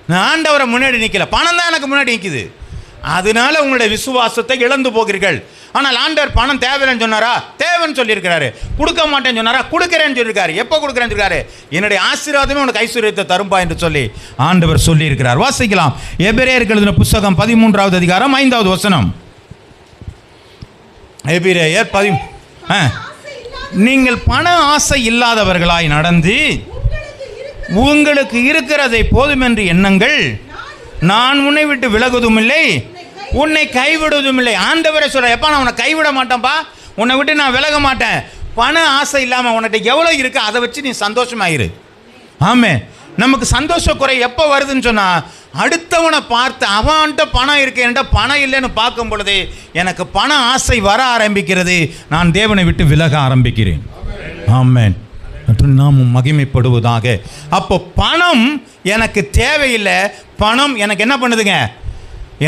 நான் ஆண்டவரை முன்னாடி நிற்கல, பணம் தான் எனக்கு முன்னாடி நிற்குது. அதனால உங்களுடைய விசுவாசத்தை இழந்து போகிறீர்கள். ஆனால் ஆண்டவர் பணம் தேவையில்லைன்னு சொன்னாரா? தேவைன்னு சொல்லியிருக்கிறாரு. கொடுக்க மாட்டேன்னு சொன்னாரா? கொடுக்குறேன்னு சொல்லியிருக்காரு. எப்போ கொடுக்குறேன்னு சொல்லியிருக்காரு? என்னுடைய ஆசீர்வாதமே உனக்கு ஐஸ்வர்யத்தை தரும்பா என்று சொல்லி ஆண்டவர் சொல்லியிருக்கிறார். வாசிக்கலாம் எபிரேயருக்கு எழுதின புத்தகம் 13வது அதிகாரம் 5வது வசனம். எபிரேயர் நீங்கள் பண ஆசை இல்லாதவர்களாய் நடந்து உங்களுக்கு இருக்கிறதை போதுமென்று எண்ணங்கள். நான் உன்னை விட்டு விலகுவதும் இல்லை, உன்னை கைவிடுவதும் இல்லை. ஆண்டவரை சொல்ற, எப்பா நான் உன்னை கைவிட மாட்டேன்ப்பா, உன்னை விட்டு நான் விலக மாட்டேன். பண ஆசை இல்லாமல் உன்கிட்ட எவ்வளோ இருக்கு அதை வச்சு நீ சந்தோஷமாயிரு. ஆமே, நமக்கு சந்தோஷ குறை எப்போ வருதுன்னு சொன்னால், அடுத்தவனை பார்த்து அவன்கிட்ட பணம் இருக்கு, என்கிட்ட பணம் இல்லைன்னு பார்க்கும் பொழுது எனக்கு பண ஆசை வர ஆரம்பிக்கிறது. நான் தேவனை விட்டு விலக ஆரம்பிக்கிறேன். ஆமென். நாமும் மகிமைப்படுவதாக. அப்போ பணம் எனக்கு தேவையில்லை. பணம் எனக்கு என்ன பண்ணுதுங்க?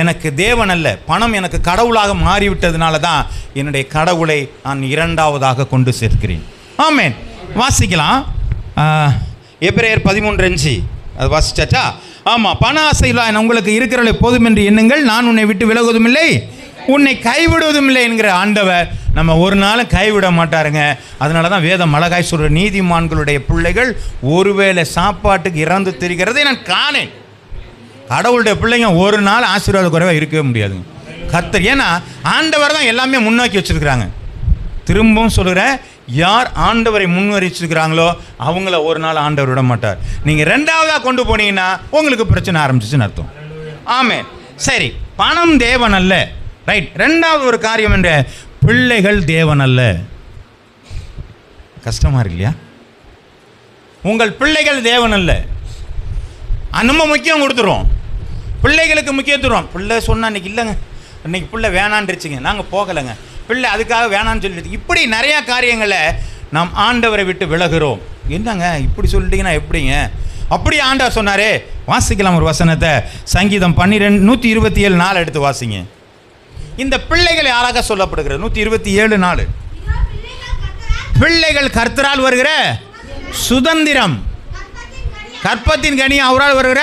எனக்கு தேவன் அல்ல, பணம் எனக்கு கடவுளாக மாறிவிட்டதுனால தான் என்னுடைய கடவுளை நான் இரண்டாவதாக கொண்டு சேர்க்கிறேன். ஆமென். வாசிக்கலாம் எபிரேயர் 13:5. அது வாசிச்சாச்சா? ஆமாம். பண ஆசையில் உங்களுக்கு இருக்கிறவளை போதும் என்று எண்ணுங்கள். நான் உன்னை விட்டு விலகுவதும் இல்லை, உன்னை கைவிடுவதும் இல்லை என்கிற ஆண்டவர் நம்ம ஒரு நாளும் கைவிட மாட்டாருங்க. அதனால தான் வேதம் அழகாய் சொல்கிற, நீதிமான்களுடைய பிள்ளைகள் ஒருவேளை சாப்பாட்டுக்கு இறந்து திரிகிறதை நான் காணேன். கடவுளுடைய பிள்ளைங்க ஒரு நாள் ஆசீர்வாத குறைவாக இருக்கவே முடியாதுங்க. கர்த்தர், ஏன்னா ஆண்டவர் தான் எல்லாமே முன்னோக்கி வச்சுருக்கிறாங்க. திரும்பவும் சொல்கிறேன், யார் ஆண்டவரை முன்வரிச்சிருக்கிறாங்களோ அவங்கள ஒரு நாள் ஆண்டவர் விட மாட்டார். நீங்கள் ரெண்டாவதாக கொண்டு போனீங்கன்னா உங்களுக்கு பிரச்சனை ஆரம்பிச்சிச்சுன்னு அர்த்தம். ஆமென். சரி, பணம் தேவன் அல்ல, ரைட். ரெண்டாவது ஒரு காரியம் என்ற பிள்ளைகள் தேவன் அல்ல. கஷ்டமா இருக்கு இல்லையா? உங்கள் பிள்ளைகள் தேவன் அல்ல. நம்ம முக்கியம் கொடுத்துருவோம், பிள்ளைகளுக்கு முக்கியத்துவம். பிள்ளை சொன்னா இன்னைக்கு இல்லைங்க, இன்னைக்கு பிள்ளை வேணான்றுச்சுங்க, நாங்கள் போகலைங்க, பிள்ளை அதுக்காக வேணான்னு சொல்லிட்டு, இப்படி நிறையா காரியங்களை நாம் ஆண்டவரை விட்டு விலகுறோம். என்னங்க இப்படி சொல்லிட்டீங்கன்னா எப்படிங்க? அப்படி ஆண்டவர் சொன்னாரே. வாசிக்கலாம் ஒரு வசனத்தை, சங்கீதம் 127:4 எடுத்து வாசிங்க. இந்த பிள்ளைகள் யாராக சொல்லப்படுகிறது? 127:4. பிள்ளைகள் கர்த்தரால் வருகிற சுதந்திரம், கற்பத்தின் கனி அவரால் வருகிற.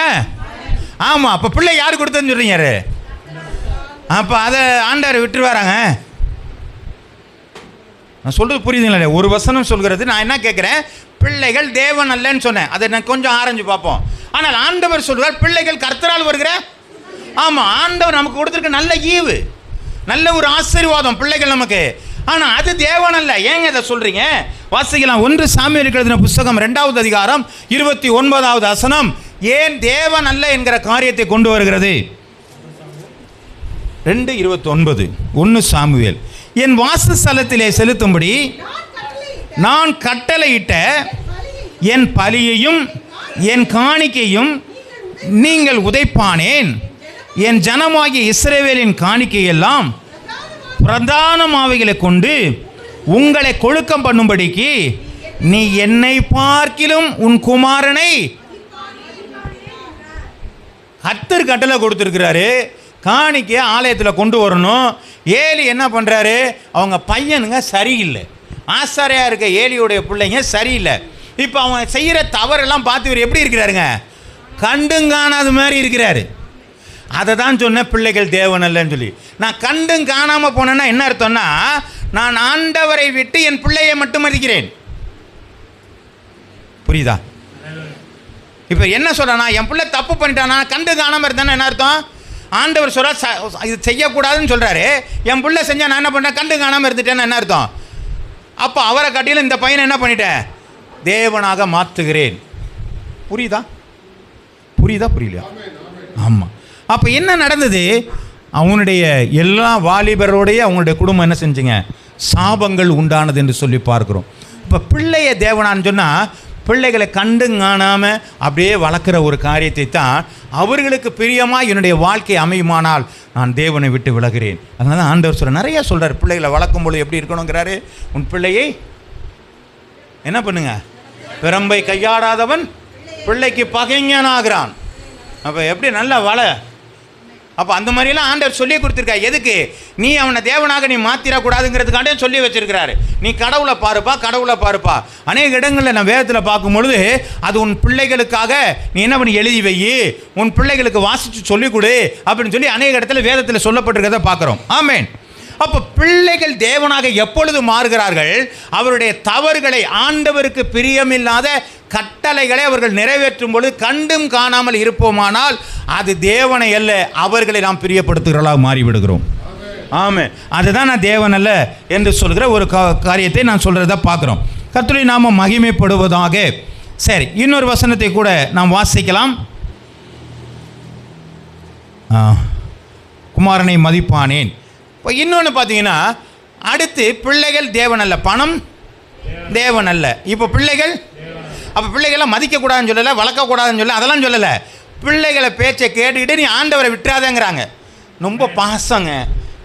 ஆமாம். அப்போ பிள்ளை யார் கொடுத்ததுன்னு சொல்றீங்க? அப்போ அதை ஆண்டவர் விட்டுருவாராங்க? நான் சொல்கிறது புரியுதுங்களா? ஒரு வசனம் சொல்கிறது. நான் என்ன கேட்குறேன், பிள்ளைகள் தேவன் அல்லன்னு சொன்னேன், அதை நான் கொஞ்சம் ஆராய்ஞ்சு பார்ப்போம். ஆனால் ஆண்டவர் சொல்கிறார் பிள்ளைகள் கர்த்தரால் வருகிற. ஆமாம், ஆண்டவர் நமக்கு கொடுத்துருக்க நல்ல ஈவு, நல்ல ஒரு ஆசீர்வாதம் பிள்ளைகள் நமக்கு. ஆனால் அது தேவன் அல்ல. ஏங்க இதை சொல்கிறீங்க? வாசிக்கலாம் 1 சாமுவேலுக்கு எழுதின புத்தகம் 2வது அதிகாரம் 29வது வசனம். ஏன் தேவன் அல்ல என்கிற காரியத்தை கொண்டு வருகிறது. 2:29. 1 சாமுவேல். என் வாசஸ்தலத்திலே செலுத்தும்படி நான் கட்டளையிட்ட என் பலியையும் என் காணிக்கையும் நீங்கள் உதைப்பானேன். என் ஜனமாகிய இஸ்ரவேலின் காணிக்கையெல்லாம் பிரதானமாவைகளை கொண்டு உங்களை கொழுக்கம் பண்ணும்படிக்கு நீ என்னை பார்க்கிலும் உன் குமாரனை. கர்த்தர் கட்டளை கொடுத்துருக்கிறாரு, காணிக்கை ஆலயத்தில் கொண்டு வரணும். ஏலி என்ன பண்ணுறாரு? அவங்க பையனுங்க சரியில்லை, ஆசாரியாக இருக்க ஏலியோடைய பிள்ளைங்க சரியில்லை. இப்போ அவன் செய்கிற தவறெல்லாம் பார்த்து இவர் எப்படி இருக்கிறாருங்க? கண்டுங்காணாத மாதிரி இருக்கிறாரு. அதை தான் சொன்னேன், பிள்ளைகள் தேவன் அல்லன்னு சொல்லி. நான் கண்டும் காணாமல் போனேன்னா என்ன அர்த்தம்னா, நான் ஆண்டவரை விட்டு என் பிள்ளையை மட்டும் மதிக்கிறேன். புரியுதா? இப்போ என்ன சொல்கிறேன்னா, என் பிள்ளை தப்பு பண்ணிட்டானா கண்டு காணாமல் இருந்தானே என்ன அர்த்தம்? ஆண்டவர் சொல்கிறார் இது செய்யக்கூடாதுன்னு சொல்கிறாரு. என் பிள்ளை செஞ்சால் நான் என்ன பண்ணுறேன்? கண்டு காணாமல் இருந்துட்டேன்னு என்ன அர்த்தம்? அப்போ அவரை காட்டிலும் இந்த பையனை என்ன பண்ணிட்டேன்? தேவனாக மாற்றுகிறேன். புரியுதா? புரியலையா? ஆமாம். அப்போ என்ன நடந்தது? அவனுடைய எல்லா வாலிபரோடைய அவங்களுடைய குடும்பம் என்ன செஞ்சுங்க? சாபங்கள் உண்டானது என்று சொல்லி பார்க்குறோம். இப்போ பிள்ளைய தேவனான்னு சொன்னால் பிள்ளைகளை கண்டு காணாமல் அப்படியே வளர்க்குற ஒரு காரியத்தை தான் அவர்களுக்கு பிரியமாக என்னுடைய வாழ்க்கை அமையுமானால் நான் தேவனை விட்டு விலகிறேன். அதனால தான் ஆண்டவர் சொல்கிறார், நிறையா சொல்கிறார், பிள்ளைகளை வளர்க்கும் பொழுது எப்படி இருக்கணுங்கிறாரு. உன் பிள்ளையை என்ன பண்ணுங்க? பிரம்பை கையாடாதவன் பிள்ளைக்கு பகைஞனாகிறான். அப்போ எப்படி நல்லா அப்போ அந்த மாதிரிலாம் ஆண்டவர் சொல்லி கொடுத்துருக்கா. எதுக்கு? நீ அவனை தேவனாக நீ மாற்றிடக்கூடாதுங்கிறதுக்காண்டே சொல்லி வச்சிருக்கிறாரு. நீ கடவுளை பாருப்பா. அநேக இடங்களில் நான் வேதத்தில் பார்க்கும்பொழுது அது உன் பிள்ளைகளுக்காக நீ என்ன பண்ணி எழுதி வை, உன் பிள்ளைகளுக்கு வாசித்து சொல்லிக் கொடு அப்படின்னு சொல்லி அநேக இடத்துல வேதத்தில் சொல்லப்பட்டிருக்கிறத பார்க்குறோம். ஆமேன். அப்போ பிள்ளைகள் தேவனாக எப்பொழுது மாறுகிறார்கள்? அவருடைய தவறுகளை, ஆண்டவருக்கு பிரியமில்லாத கட்டளைகளை அவர்கள் நிறைவேற்றும் பொழுது கண்டும் காணாமல் இருப்போமானால் அது தேவனை அல்ல, அவர்களை நாம் பிரியப்படுத்துகிறவர்களாக மாறிவிடுகிறோம். ஆமாம். அதுதான் நான் தேவன் அல்ல என்று சொல்கிற ஒரு காரியத்தை நான் சொல்கிறத பார்க்குறோம். கர்த்தருடைய நாமம் மகிமைப்படுவதாக. சரி, இன்னொரு வசனத்தை கூட நாம் வாசிக்கலாம். குமாரனை மதிப்பானேன். இப்போ இன்னொன்று பார்த்தீங்கன்னா, அடுத்து பிள்ளைகள் தேவன் அல்ல, பணம் தேவன் அல்ல. இப்போ பிள்ளைகள், அப்போ பிள்ளைகளை மதிக்கக்கூடாதுன்னு சொல்லலை, வளர்க்கக்கூடாதுன்னு சொல்லலை, அதெல்லாம் சொல்லலை. பிள்ளைகளை பேச்சை கேட்டுக்கிட்டு நீ ஆண்டவரை விட்டுறாதேங்கிறாங்க. ரொம்ப பாசங்க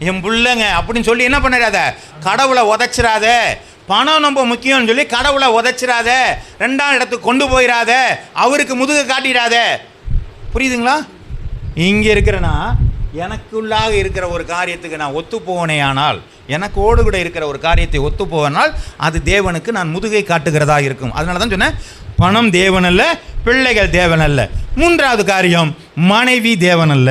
என் பிள்ளைங்க அப்படின்னு சொல்லி என்ன பண்ணிடாத, கடவுளை உதைச்சிடாத. பணம் ரொம்ப முக்கியம்னு சொல்லி கடவுளை உதைச்சிடாத, 2ஆம் இடத்துக்கு கொண்டு போயிடாத, அவருக்கு முதுகு காட்டிடாத. புரியுதுங்களா? இங்கே இருக்கிறனா எனக்குள்ளாக இருக்கிற ஒரு காரியத்துக்கு நான் ஒத்து போவனே ஆனால், எனக்கோடு கூட இருக்கிற ஒரு காரியத்தை ஒத்து போவனால் அது தேவனுக்கு நான் முதுகை காட்டுகிறதா இருக்கும். அதனால தான் சொன்னேன், பணம் தேவன் அல்ல, பிள்ளைகள் தேவன் அல்ல. 3வது காரியம், மனைவி தேவன் அல்ல.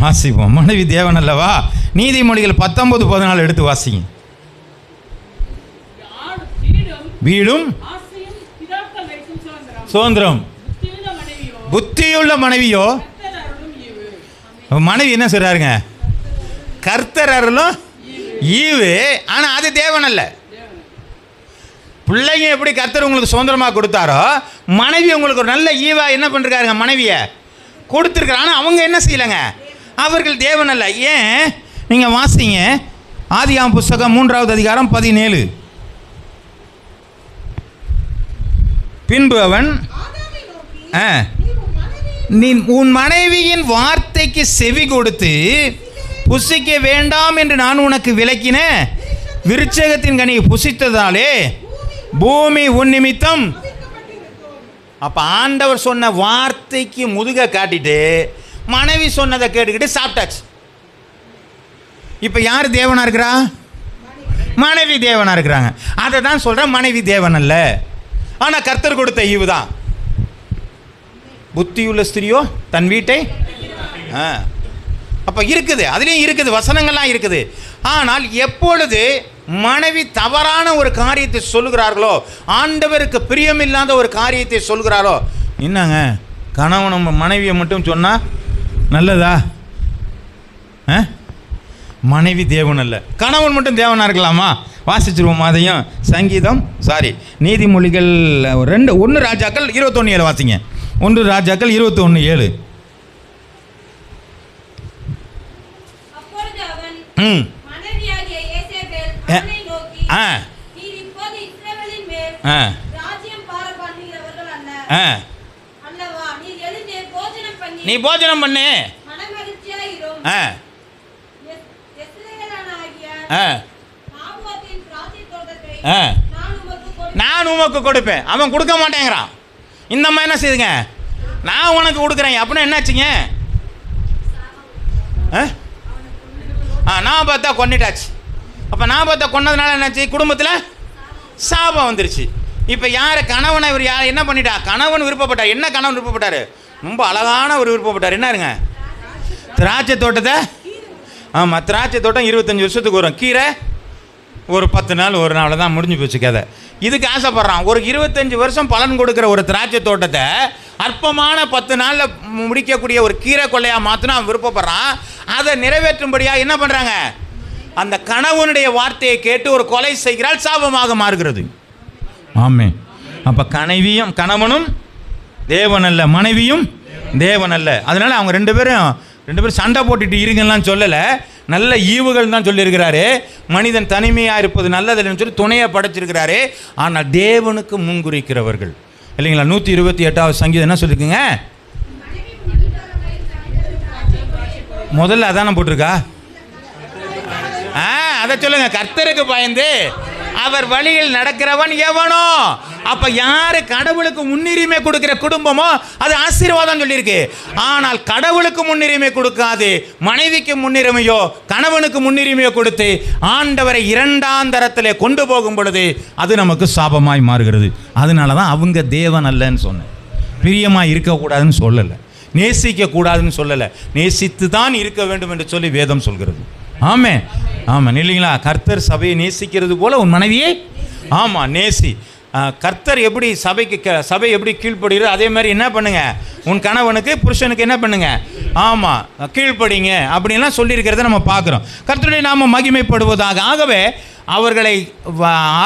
வாசிப்போம். மனைவி தேவன் அல்லவா? நீதிமொழிகள் 19:14 எடுத்து வாசிங்க. வீடும் சுதந்திரம், புத்தியுள்ள மனைவியோ. மனைவி என்ன சொல்றாருங்க? கர்த்தர் அருளும் ஈவு. ஆனால் அது தேவன் அல்ல. பிள்ளைங்க எப்படி கர்த்தர் உங்களுக்கு சுதந்திரமாக கொடுத்தாரோ, மனைவி உங்களுக்கு ஒரு நல்ல ஈவா என்ன பண்ணிருக்காருங்க? மனைவியை கொடுத்துருக்காரு. ஆனால் அவங்க என்ன செய்யலைங்க? அவர்கள் தேவன் அல்ல. ஏன்? நீங்கள் வாசிங்க, ஆதியாகமம் புஸ்தகம் 3வது அதிகாரம் 17. பின்பு அவன் நீ உன் மனைவியின் வார்த்தைக்கு செவி கொடுத்து புசிக்க வேண்டாம் என்று நான் உனக்கு விலக்கின விருட்சகத்தின் கனியை புசித்ததாலே பூமி உன் நிமித்தம். அப்போ ஆண்டவர் சொன்ன வார்த்தைக்கு முதுக காட்டிட்டு மனைவி சொன்னதை கேட்டுக்கிட்டு சாப்பிட்டாச்சு. இப்போ யார் தேவனாக இருக்கிறா? மனைவி தேவனாக இருக்கிறாங்க. அதை தான் சொல்கிறேன், மனைவி தேவன் அல்ல, ஆனால் கர்த்தர் கொடுத்த ஈவு தான். புத்தியுள்ள ஸ்திரியோ தன் வீட்டை. அப்போ இருக்குது, அதுலேயும் இருக்குது, வசனங்கள்லாம் இருக்குது. ஆனால் எப்பொழுது மனைவி தவறான ஒரு காரியத்தை சொல்லுகிறார்களோ, ஆண்டவருக்கு பிரியமில்லாத ஒரு காரியத்தை சொல்கிறாரோ, என்னங்க கணவன் மனைவியை மட்டும் சொன்னால் நல்லதா? மனைவி தேவன் அல்ல, கணவன் மட்டும் தேவனாக இருக்கலாமா? வாசிச்சிருவோம் அதையும். சங்கீதம் நீதிமொழிகள் 1 ராஜாக்கள் 21:7 வாசிங்க. 1 ராஜாக்கள் 21:7. நீ போஜனம் பண்ணு, நான் உமக்கு கொடுப்பேன். அவன் கொடுக்க மாட்டேங்கிறான். இந்த மாதிரி என்ன செய்யுங்க, நான் உனக்கு கொடுக்குறேன் அப்படின்னா என்னாச்சுங்க? நான் பார்த்தா கொண்டுட்டாச்சு. அப்போ நான் பார்த்தா கொன்னதுனால என்னாச்சு? குடும்பத்தில் சாபம் வந்துருச்சு. இப்போ யார் கணவனை இவர் யார் என்ன பண்ணிட்டா? கணவன் விருப்பப்பட்டார். என்ன கணவன் விருப்பப்பட்டார்? ரொம்ப அழகான ஒரு விருப்பப்பட்டார். என்னருங்க? திராட்சை தோட்டத்தை. ஆமாம், திராட்சை தோட்டம் 25 வருஷத்துக்கு வரும். கீரை ஒரு 10 நாள் ஒரு நாள் தான் முடிஞ்சு போச்சு கதை. இதுக்கு ஆசைப்படுறான். ஒரு 25 வருஷம் பலன் கொடுக்குற ஒரு திராட்சை தோட்டத்தை அற்பமான 10 நாளில் முடிக்கக்கூடிய ஒரு கீரை கொள்ளையாக மாற்றினா அவன் விருப்பப்படுறான். அதை நிறைவேற்றும்படியாக என்ன பண்ணுறாங்க? அந்த கணவனுடைய வார்த்தையை கேட்டு ஒரு கொலை செய்கிறாள், சாபமாக மாறுகிறது. ஆமே. அப்போ கணவனும் தேவன் அல்ல, மனைவியும் தேவன் அல்ல. அதனால் அவங்க ரெண்டு பேரும் சண்டை போட்டுட்டு இருங்கலாம் சொல்லலை, நல்ல ஈவுகள் தான் சொல்லியிருக்கிறாரு. மனிதன் தனிமையாக இருப்பது நல்லதில்லைன்னு சொல்லி துணையை படைச்சிருக்கிறாரு. ஆனால் தேவனுக்கு முன்குறிக்கிறவர்கள் இல்லைங்களா? 128வது சங்கீதம் என்ன சொல்லியிருக்குங்க? முதல்ல அதான போட்டிருக்கா? அதை சொல்லுங்க. கர்த்தருக்கு பயந்து அவர் வழியில் நடக்கிறவன் எவனோ. அப்ப யாரு கடவுளுக்கு முன்னுரிமை கொடுக்கிற குடும்பமோ அது ஆசீர்வாதம் சொல்லியிருக்கு. ஆனால் கடவுளுக்கு முன்னுரிமை கொடுக்காது, மனைவிக்கு முன்னுரிமையோ கணவனுக்கு முன்னுரிமையோ கொடுத்து ஆண்டவரை 2ஆம் தரத்திலே கொண்டு போகும் பொழுது அது நமக்கு சாபமாய் மாறுகிறது. அதனால தான் அவங்க தேவன் அல்லன்னு சொன்னேன். பிரியமாக இருக்கக்கூடாதுன்னு சொல்லலை, நேசிக்க கூடாதுன்னு சொல்லலை, நேசித்து தான் இருக்க வேண்டும் என்று சொல்லி வேதம் சொல்கிறது. ஆமே ஆமாம் இல்லைங்களா? கர்த்தர் சபையை நேசிக்கிறது போல உன் மனைவியே நேசி. கர்த்தர் எப்படி சபை எப்படி கீழ்ப்படுகிறது அதே மாதிரி என்ன பண்ணுங்க, உன் கணவனுக்கு புருஷனுக்கு என்ன பண்ணுங்க, கீழ்ப்படிங்க அப்படின்லாம் சொல்லியிருக்கிறத நம்ம பார்க்குறோம். கர்த்தருடைய நாம மகிமைப்படுவதாக. ஆகவே அவர்களை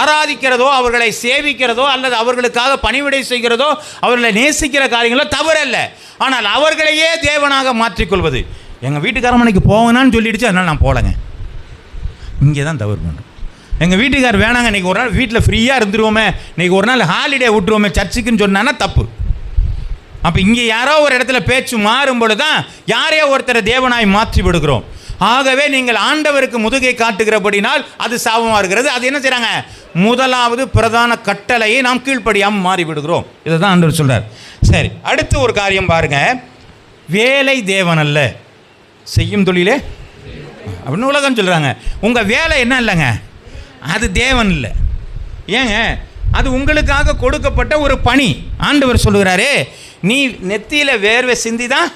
ஆராதிக்கிறதோ அவர்களை சேவிக்கிறதோ அல்லது அவர்களுக்காக பணிவிடை செய்கிறதோ அவர்களை நேசிக்கிற காரியங்களோ தவறல்ல. ஆனால் அவர்களையே தேவனாக மாற்றிக்கொள்வது. எங்கள் வீட்டுக்காரமனைக்கு போவேனான்னு சொல்லிடுச்சு, அதனால் நான் போகலைங்க, இங்கே தான் தவறு பண்ணுறேன். எங்கள் வீட்டுக்கார் வேணாங்க, இன்றைக்கி ஒரு நாள் வீட்டில் ஃப்ரீயாக இருந்துருவோமே, இன்றைக்கி ஒரு நாள் ஹாலிடே விட்டுருவோமே சர்ச்சுக்குன்னு சொன்னான்னா தப்பு. அப்போ இங்கே யாரோ ஒரு இடத்துல பேச்சு மாறும்பொழுது தான் யாரையோ ஒருத்தரை தேவனாய் மாற்றி விடுகிறோம். ஆகவே நீங்கள் ஆண்டவருக்கு முதுகை காட்டுகிறபடினால் அது சாபமாக இருக்கிறது. அது என்ன செய்கிறாங்க? முதலாவது பிரதான கட்டளையை நாம் கீழ்ப்படியாமல் மாறிவிடுகிறோம். இதை தான் ஆண்டவர் சொல்கிறார். சரி, அடுத்து ஒரு காரியம் பாருங்கள். வேலை தேவன் அல்ல, செய்யும் தொழிலே அப்படின்னு உலகம் சொல்கிறாங்க. உங்கள் வேலை என்ன இல்லைங்க, அது தேவன் இல்லை. ஏங்க, அது உங்களுக்காக கொடுக்கப்பட்ட ஒரு பணி. ஆண்டவர் சொல்லுகிறாரு, நீ நெத்தியில் வேர்வை சிந்தி தான்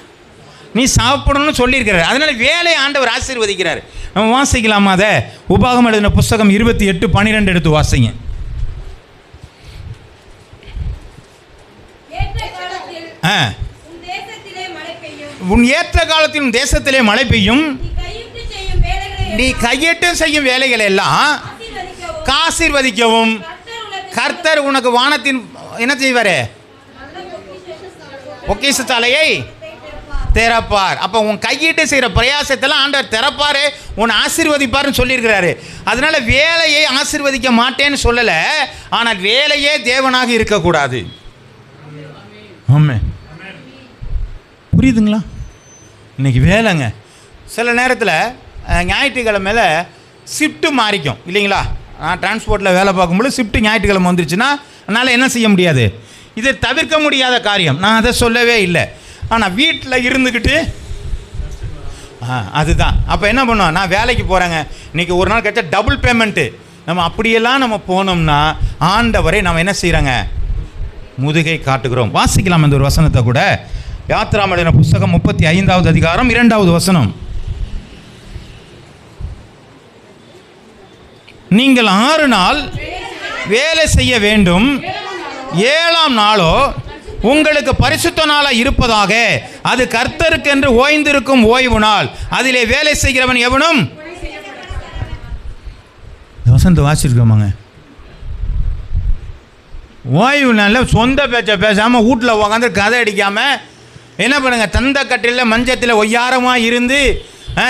நீ சாப்பிடணும்னு சொல்லியிருக்கிறார். அதனால் வேலை ஆண்டவர் ஆசீர்வதிக்கிறார். நம்ம வாசிக்கலாமா? அதை உபாகமம் எழுதின புஸ்தகம் 28:12 எடுத்து வாசிங்க. உன் ஏற்ற காலத்தில் உன் தேசத்திலே மழை பெய்யும், நீ கையிட்டு செய்யும் வேலைகளை எல்லாம் ஆசீர்வதிக்கவும் கர்த்தர் உனக்கு வானத்தின் என்ன செய்வார்? பொக்கிஷசாலையை திறப்பார். அப்போ உன் கையிட்டு செய்கிற பிரயாசத்தெல்லாம் ஆண்டவர் திறப்பார், உன்னை ஆசீர்வதிப்பார்னு சொல்லியிருக்கிறாரு. அதனால் வேலையை ஆசீர்வதிக்க மாட்டேன்னு சொல்லலை, ஆனால் வேலையே தேவனாக இருக்கக்கூடாது. ஆமாம், புரியுதுங்களா? இன்றைக்கி வேலைங்க சில நேரத்தில் ஞாயிற்றுக்கிழமையில் ஷிஃப்ட்டு மாறிக்கும் இல்லைங்களா? நான் டிரான்ஸ்போர்ட்டில் வேலை பார்க்கும்போது ஷிஃப்ட்டு ஞாயிற்றுக்கிழமை வந்துருச்சுன்னா அதனால் என்ன செய்ய முடியாது, இதை தவிர்க்க முடியாத காரியம். நான் அதை சொல்லவே இல்லை. ஆனால் வீட்டில் இருந்துக்கிட்டு அதுதான். அப்போ என்ன பண்ணுவோம், நான் வேலைக்கு போகிறேங்க, இன்றைக்கி ஒரு நாள் கிடைச்சா டபுள் பேமெண்ட்டு. நம்ம அப்படியெல்லாம் நம்ம போனோம்னா ஆண்டவரை நம்ம என்ன செய்கிறோங்க, முதுகை காட்டுகிறோம். வாசிக்கலாம் அந்த ஒரு வசனத்தை கூட. யாத்திராமம் எழுதின புஸ்தகம் 35வது அதிகாரம் 2வது வசனம். நீங்கள் 6 நாள் வேலை செய்ய வேண்டும், 7ஆம் நாளோ உங்களுக்கு பரிசுத்த நாளாக இருப்பதாக, அது கர்த்தருக்கென்று ஓய்ந்திருக்கும் ஓய்வு நாள், அதிலே வேலை செய்கிறவன் எவனும். வசனத்தை வாசிச்சிருக்கோமாங்க? ஓய்வு நாளில் சொந்த பேச்சை பேசாமல் வீட்டில் உட்காந்து கதை அடிக்காமல் என்ன பண்ணுங்க, தந்த கட்டிலில் மஞ்சத்தில் ஒய்யாரமாக இருந்து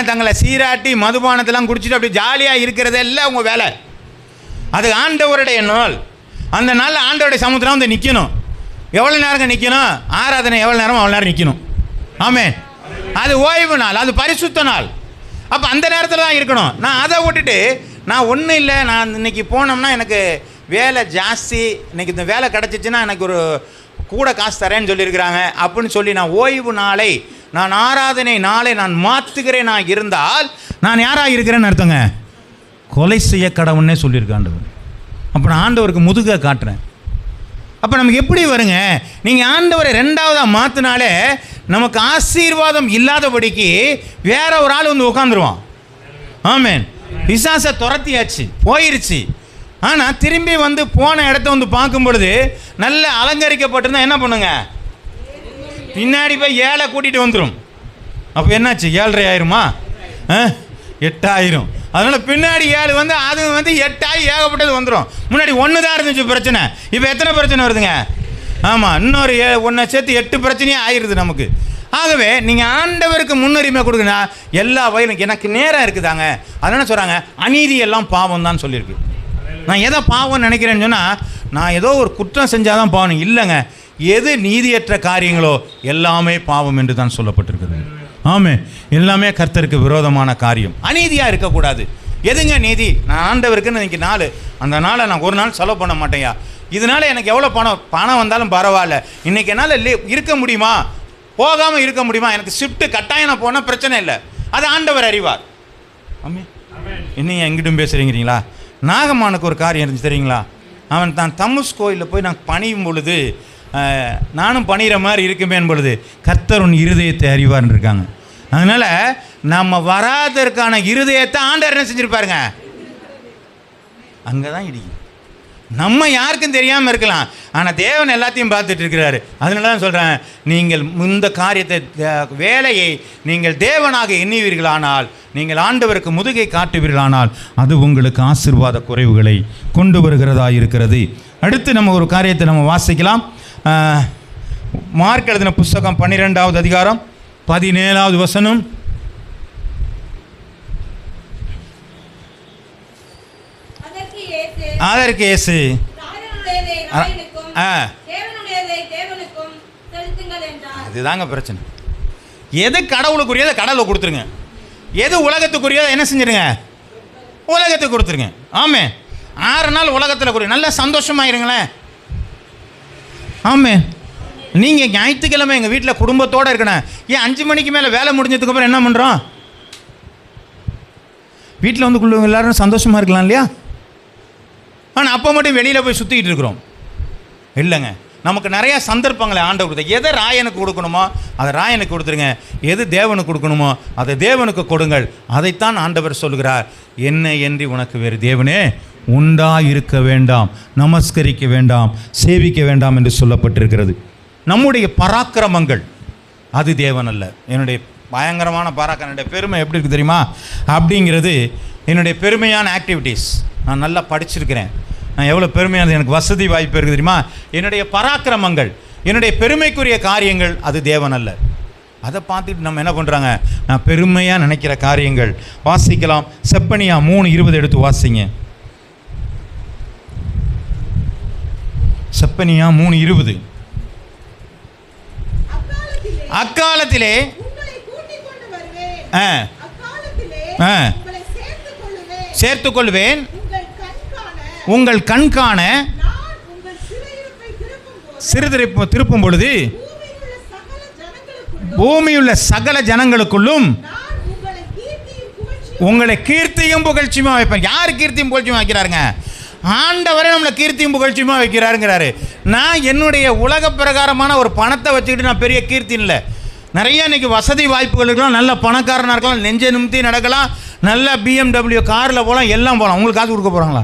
தங்களை சீராட்டி மதுபானத்தெல்லாம் குடிச்சிட்டு அப்படி ஜாலியாக இருக்கிறதெல்லாம் உங்கள் வேலை. அது ஆண்டவருடைய நாள். அந்த நாளில் ஆண்டவருடைய சமுத்திரம் வந்து நிற்கணும். எவ்வளோ நேரம் நிற்கணும்? ஆராதனை எவ்வளோ நேரம் அவ்வளோ நேரம் நிற்கணும். ஆமென். அது ஓய்வு நாள், அது பரிசுத்த நாள். அப்போ அந்த நேரத்தில் தான் இருக்கணும். நான் அதை விட்டுட்டு நான் ஒன்றும் இல்லை, நான் இன்றைக்கி போனோம்னா எனக்கு வேலை ஜாஸ்தி, இன்றைக்கி இந்த வேலை கிடச்சிச்சின்னா எனக்கு ஒரு கூட காசு தரேன்னு சொல்லியிருக்கிறாங்க அப்படின்னு சொல்லி நான் ஓய்வு நாளை, நான் ஆராதனை நாளை நான் மாற்றுகிறேன் நான் இருந்தால் நான் யாராக இருக்கிறேன்னு அர்த்தங்க, கொலை செய்ய கடவுன்னே சொல்லியிருக்காண்டவர். அப்போ நான் ஆண்டவருக்கு முதுக காட்டுறேன். அப்போ நமக்கு எப்படி வருங்க, நீங்கள் ஆண்டவரை 2ஆவதாக மாற்றினாலே நமக்கு ஆசீர்வாதம் இல்லாதபடிக்கு வேற ஒரு ஆள் வந்து உட்காந்துருவான். ஆமென். பிசாசை துரத்தியாச்சு, போயிருச்சு. ஆனால் திரும்பி வந்து போன இடத்த வந்து பார்க்கும் பொழுது நல்ல அலங்கரிக்கப்பட்டிருந்தா என்ன பண்ணுங்க, பின்னாடி போய் 7 கூட்டிகிட்டு வந்துடும். அப்போ என்னாச்சு, 7.5 ஆயிருமா, 8 ஆயிரும். அதனால் பின்னாடி 7 வந்து அது வந்து 8 ஆகி ஏகப்பட்டது வந்துடும். முன்னாடி 1 தான் இருந்துச்சு பிரச்சனை, இப்போ எத்தனை பிரச்சனை வருதுங்க? ஆமாம், இன்னொரு 1 சேர்த்து 8 பிரச்சனையும் ஆயிடுது நமக்கு. ஆகவே நீங்கள் ஆண்டவருக்கு முன்னுரிமை கொடுக்குன்னா எல்லா வயலும் எனக்கு நேரம் இருக்குதாங்க. அதனால சொல்கிறாங்க அநீதி எல்லாம் பாவம் தான் சொல்லியிருக்கு. நான் எதை பாவம்னு நினைக்கிறேன்னு சொன்னால், நான் ஏதோ ஒரு குற்றம் செஞ்சால் தான் பாவம் இல்லைங்க. எது நீதியற்ற காரியங்களோ எல்லாமே பாவம் என்று தான் சொல்லப்பட்டிருக்குது. ஆமே, எல்லாமே கர்த்தருக்கு விரோதமான காரியம். அநீதியாக இருக்கக்கூடாது. எதுங்க நீதி? நான் ஆண்டவருக்குன்னு இன்றைக்கி நாள், அந்த நாளை நான் ஒரு நாள் செலவு பண்ண மாட்டேயா. இதனால் எனக்கு எவ்வளோ பணம் வந்தாலும் பரவாயில்ல, இன்றைக்கி என்னால் இருக்க முடியுமா, போகாமல் இருக்க முடியுமா, எனக்கு ஷிஃப்ட்டு கட்டாயம் நான் போனால் பிரச்சனை இல்லை, அது ஆண்டவர் அறிவார். ஆமே, இன்னும் எங்கிட்டும் பேசுகிறீங்களா? நாகமானுக்கு ஒரு காரியம் இருந்துச்சு தெரியுங்களா? அவன் தான் தம்முஸ் கோயிலில் போய் நான் பணியும் பொழுது, நானும் பணிகிற மாதிரி இருக்குமேன் பொழுது கர்த்தர் உன் இருதயத்தை அறிவார்னு இருக்காங்க. அதனால் நம்ம வராதற்கான இருதயத்தை ஆண்டவர் என்ன செஞ்சுருப்பாருங்க, அங்கே தான் இடிக்கும். நம்ம யாருக்கும் தெரியாமல் இருக்கலாம், ஆனால் தேவன் எல்லாத்தையும் பார்த்துட்டு இருக்கிறாரு. அதனால தான் சொல்கிறேன், நீங்கள் இந்த காரியத்தை வேலையை நீங்கள் தேவனாக எண்ணுவீர்களானால், நீங்கள் ஆண்டவருக்கு முதுகை காட்டுவீர்களானால் அது உங்களுக்கு ஆசீர்வாத குறைவுகளை கொண்டு வருகிறதா இருக்கிறது. அடுத்து நம்ம ஒரு காரியத்தை நம்ம வாசிக்கலாம். மார்க் எழுதின புஸ்தகம் 12வது அதிகாரம் 17வது வசனம். அதற்கு இயேசு அதுதாங்க பிரச்சனை. எது கடவுளுக்குரியதை கடவுளை கொடுத்துருங்க, எது உலகத்துக்குரியதை என்ன செஞ்சிருங்க, உலகத்துக்கு கொடுத்துருங்க. ஆமே, 6 நாள் உலகத்தில் கூடிய நல்ல சந்தோஷமாயிருங்களேன். ஆமே, நீங்கள் ஞாயிற்றுக்கிழமை எங்கள் வீட்டில் குடும்பத்தோடு இருக்கணும். ஏன் 5 மணிக்கு மேலே வேலை முடிஞ்சதுக்கப்புறம் என்ன பண்ணுறோம், வீட்டில் வந்து எல்லோரும் சந்தோஷமாக இருக்கலாம் இல்லையா? ஆனால் அப்போ மட்டும் வெளியில் போய் சுற்றிக்கிட்டு இருக்கிறோம் இல்லைங்க. நமக்கு நிறையா சந்தர்ப்பங்களை ஆண்டவர் கொடுத்த, எதை ராயனுக்கு கொடுக்கணுமோ அதை ராயனுக்கு கொடுத்துருங்க, எது தேவனுக்கு கொடுக்கணுமோ அதை தேவனுக்கு கொடுங்கள். அதைத்தான் ஆண்டவர் சொல்கிறார், என்ன என்று உனக்கு வேறு தேவனே உண்டாயிருக்க வேண்டாம், நமஸ்கரிக்க வேண்டாம், சேவிக்க வேண்டாம் என்று சொல்லப்பட்டிருக்கிறது. நம்முடைய பராக்கிரமங்கள் அது தேவன் அல்ல. என்னுடைய பயங்கரமான பராக்கிரமம், என்னுடைய பெருமை எப்படி இருக்குது தெரியுமா அப்படிங்கிறது, என்னுடைய பெருமையான ஆக்டிவிட்டீஸ். நான் நல்லா படிச்சிருக்கிறேன், நான் எவ்வளோ பெருமையானது, எனக்கு வசதி வாய்ப்பு இருக்குது தெரியுமா. என்னுடைய பராக்கிரமங்கள், என்னுடைய பெருமைக்குரிய காரியங்கள் அது தேவன் அல்ல. அதை பார்த்துட்டு நம்ம என்ன பண்ணுறாங்க, நான் பெருமையாக நினைக்கிற காரியங்கள். வாசிக்கலாம், செப்பனியா 3:20 எடுத்து வாசிங்க. செப்பனியா 3:20. அக்காலத்திலே சேர்த்துக்கொள்வேன், உங்கள் கண்காண திருப்பும் பொழுது பூமியுள்ள சகல ஜனங்களுக்குள்ளும் உங்களை கீர்த்தியும் புகழ்ச்சியுமா வைப்பேன். யார் கீர்த்தியும் புகழ்ச்சியுமா வைக்கிறாருங்க? ஆண்டவரே நம்மளை கீர்த்தியும் புகழ்ச்சியுமா வைக்கிறாருங்கிறாரு. நான் என்னுடைய உலக பிரகாரமான ஒரு பணத்தை வச்சுக்கிட்டு நான் பெரிய கீர்த்தி இல்லை. நிறைய இன்றைக்கி வசதி வாய்ப்புகள் இருக்கலாம், நல்ல பணக்காரனாக இருக்கலாம், நெஞ்ச நிமித்தி நடக்கலாம், நல்ல BMW காரில் போகலாம், எல்லாம் போகலாம். உங்களுக்கு காசு கொடுக்க போகிறாங்களா?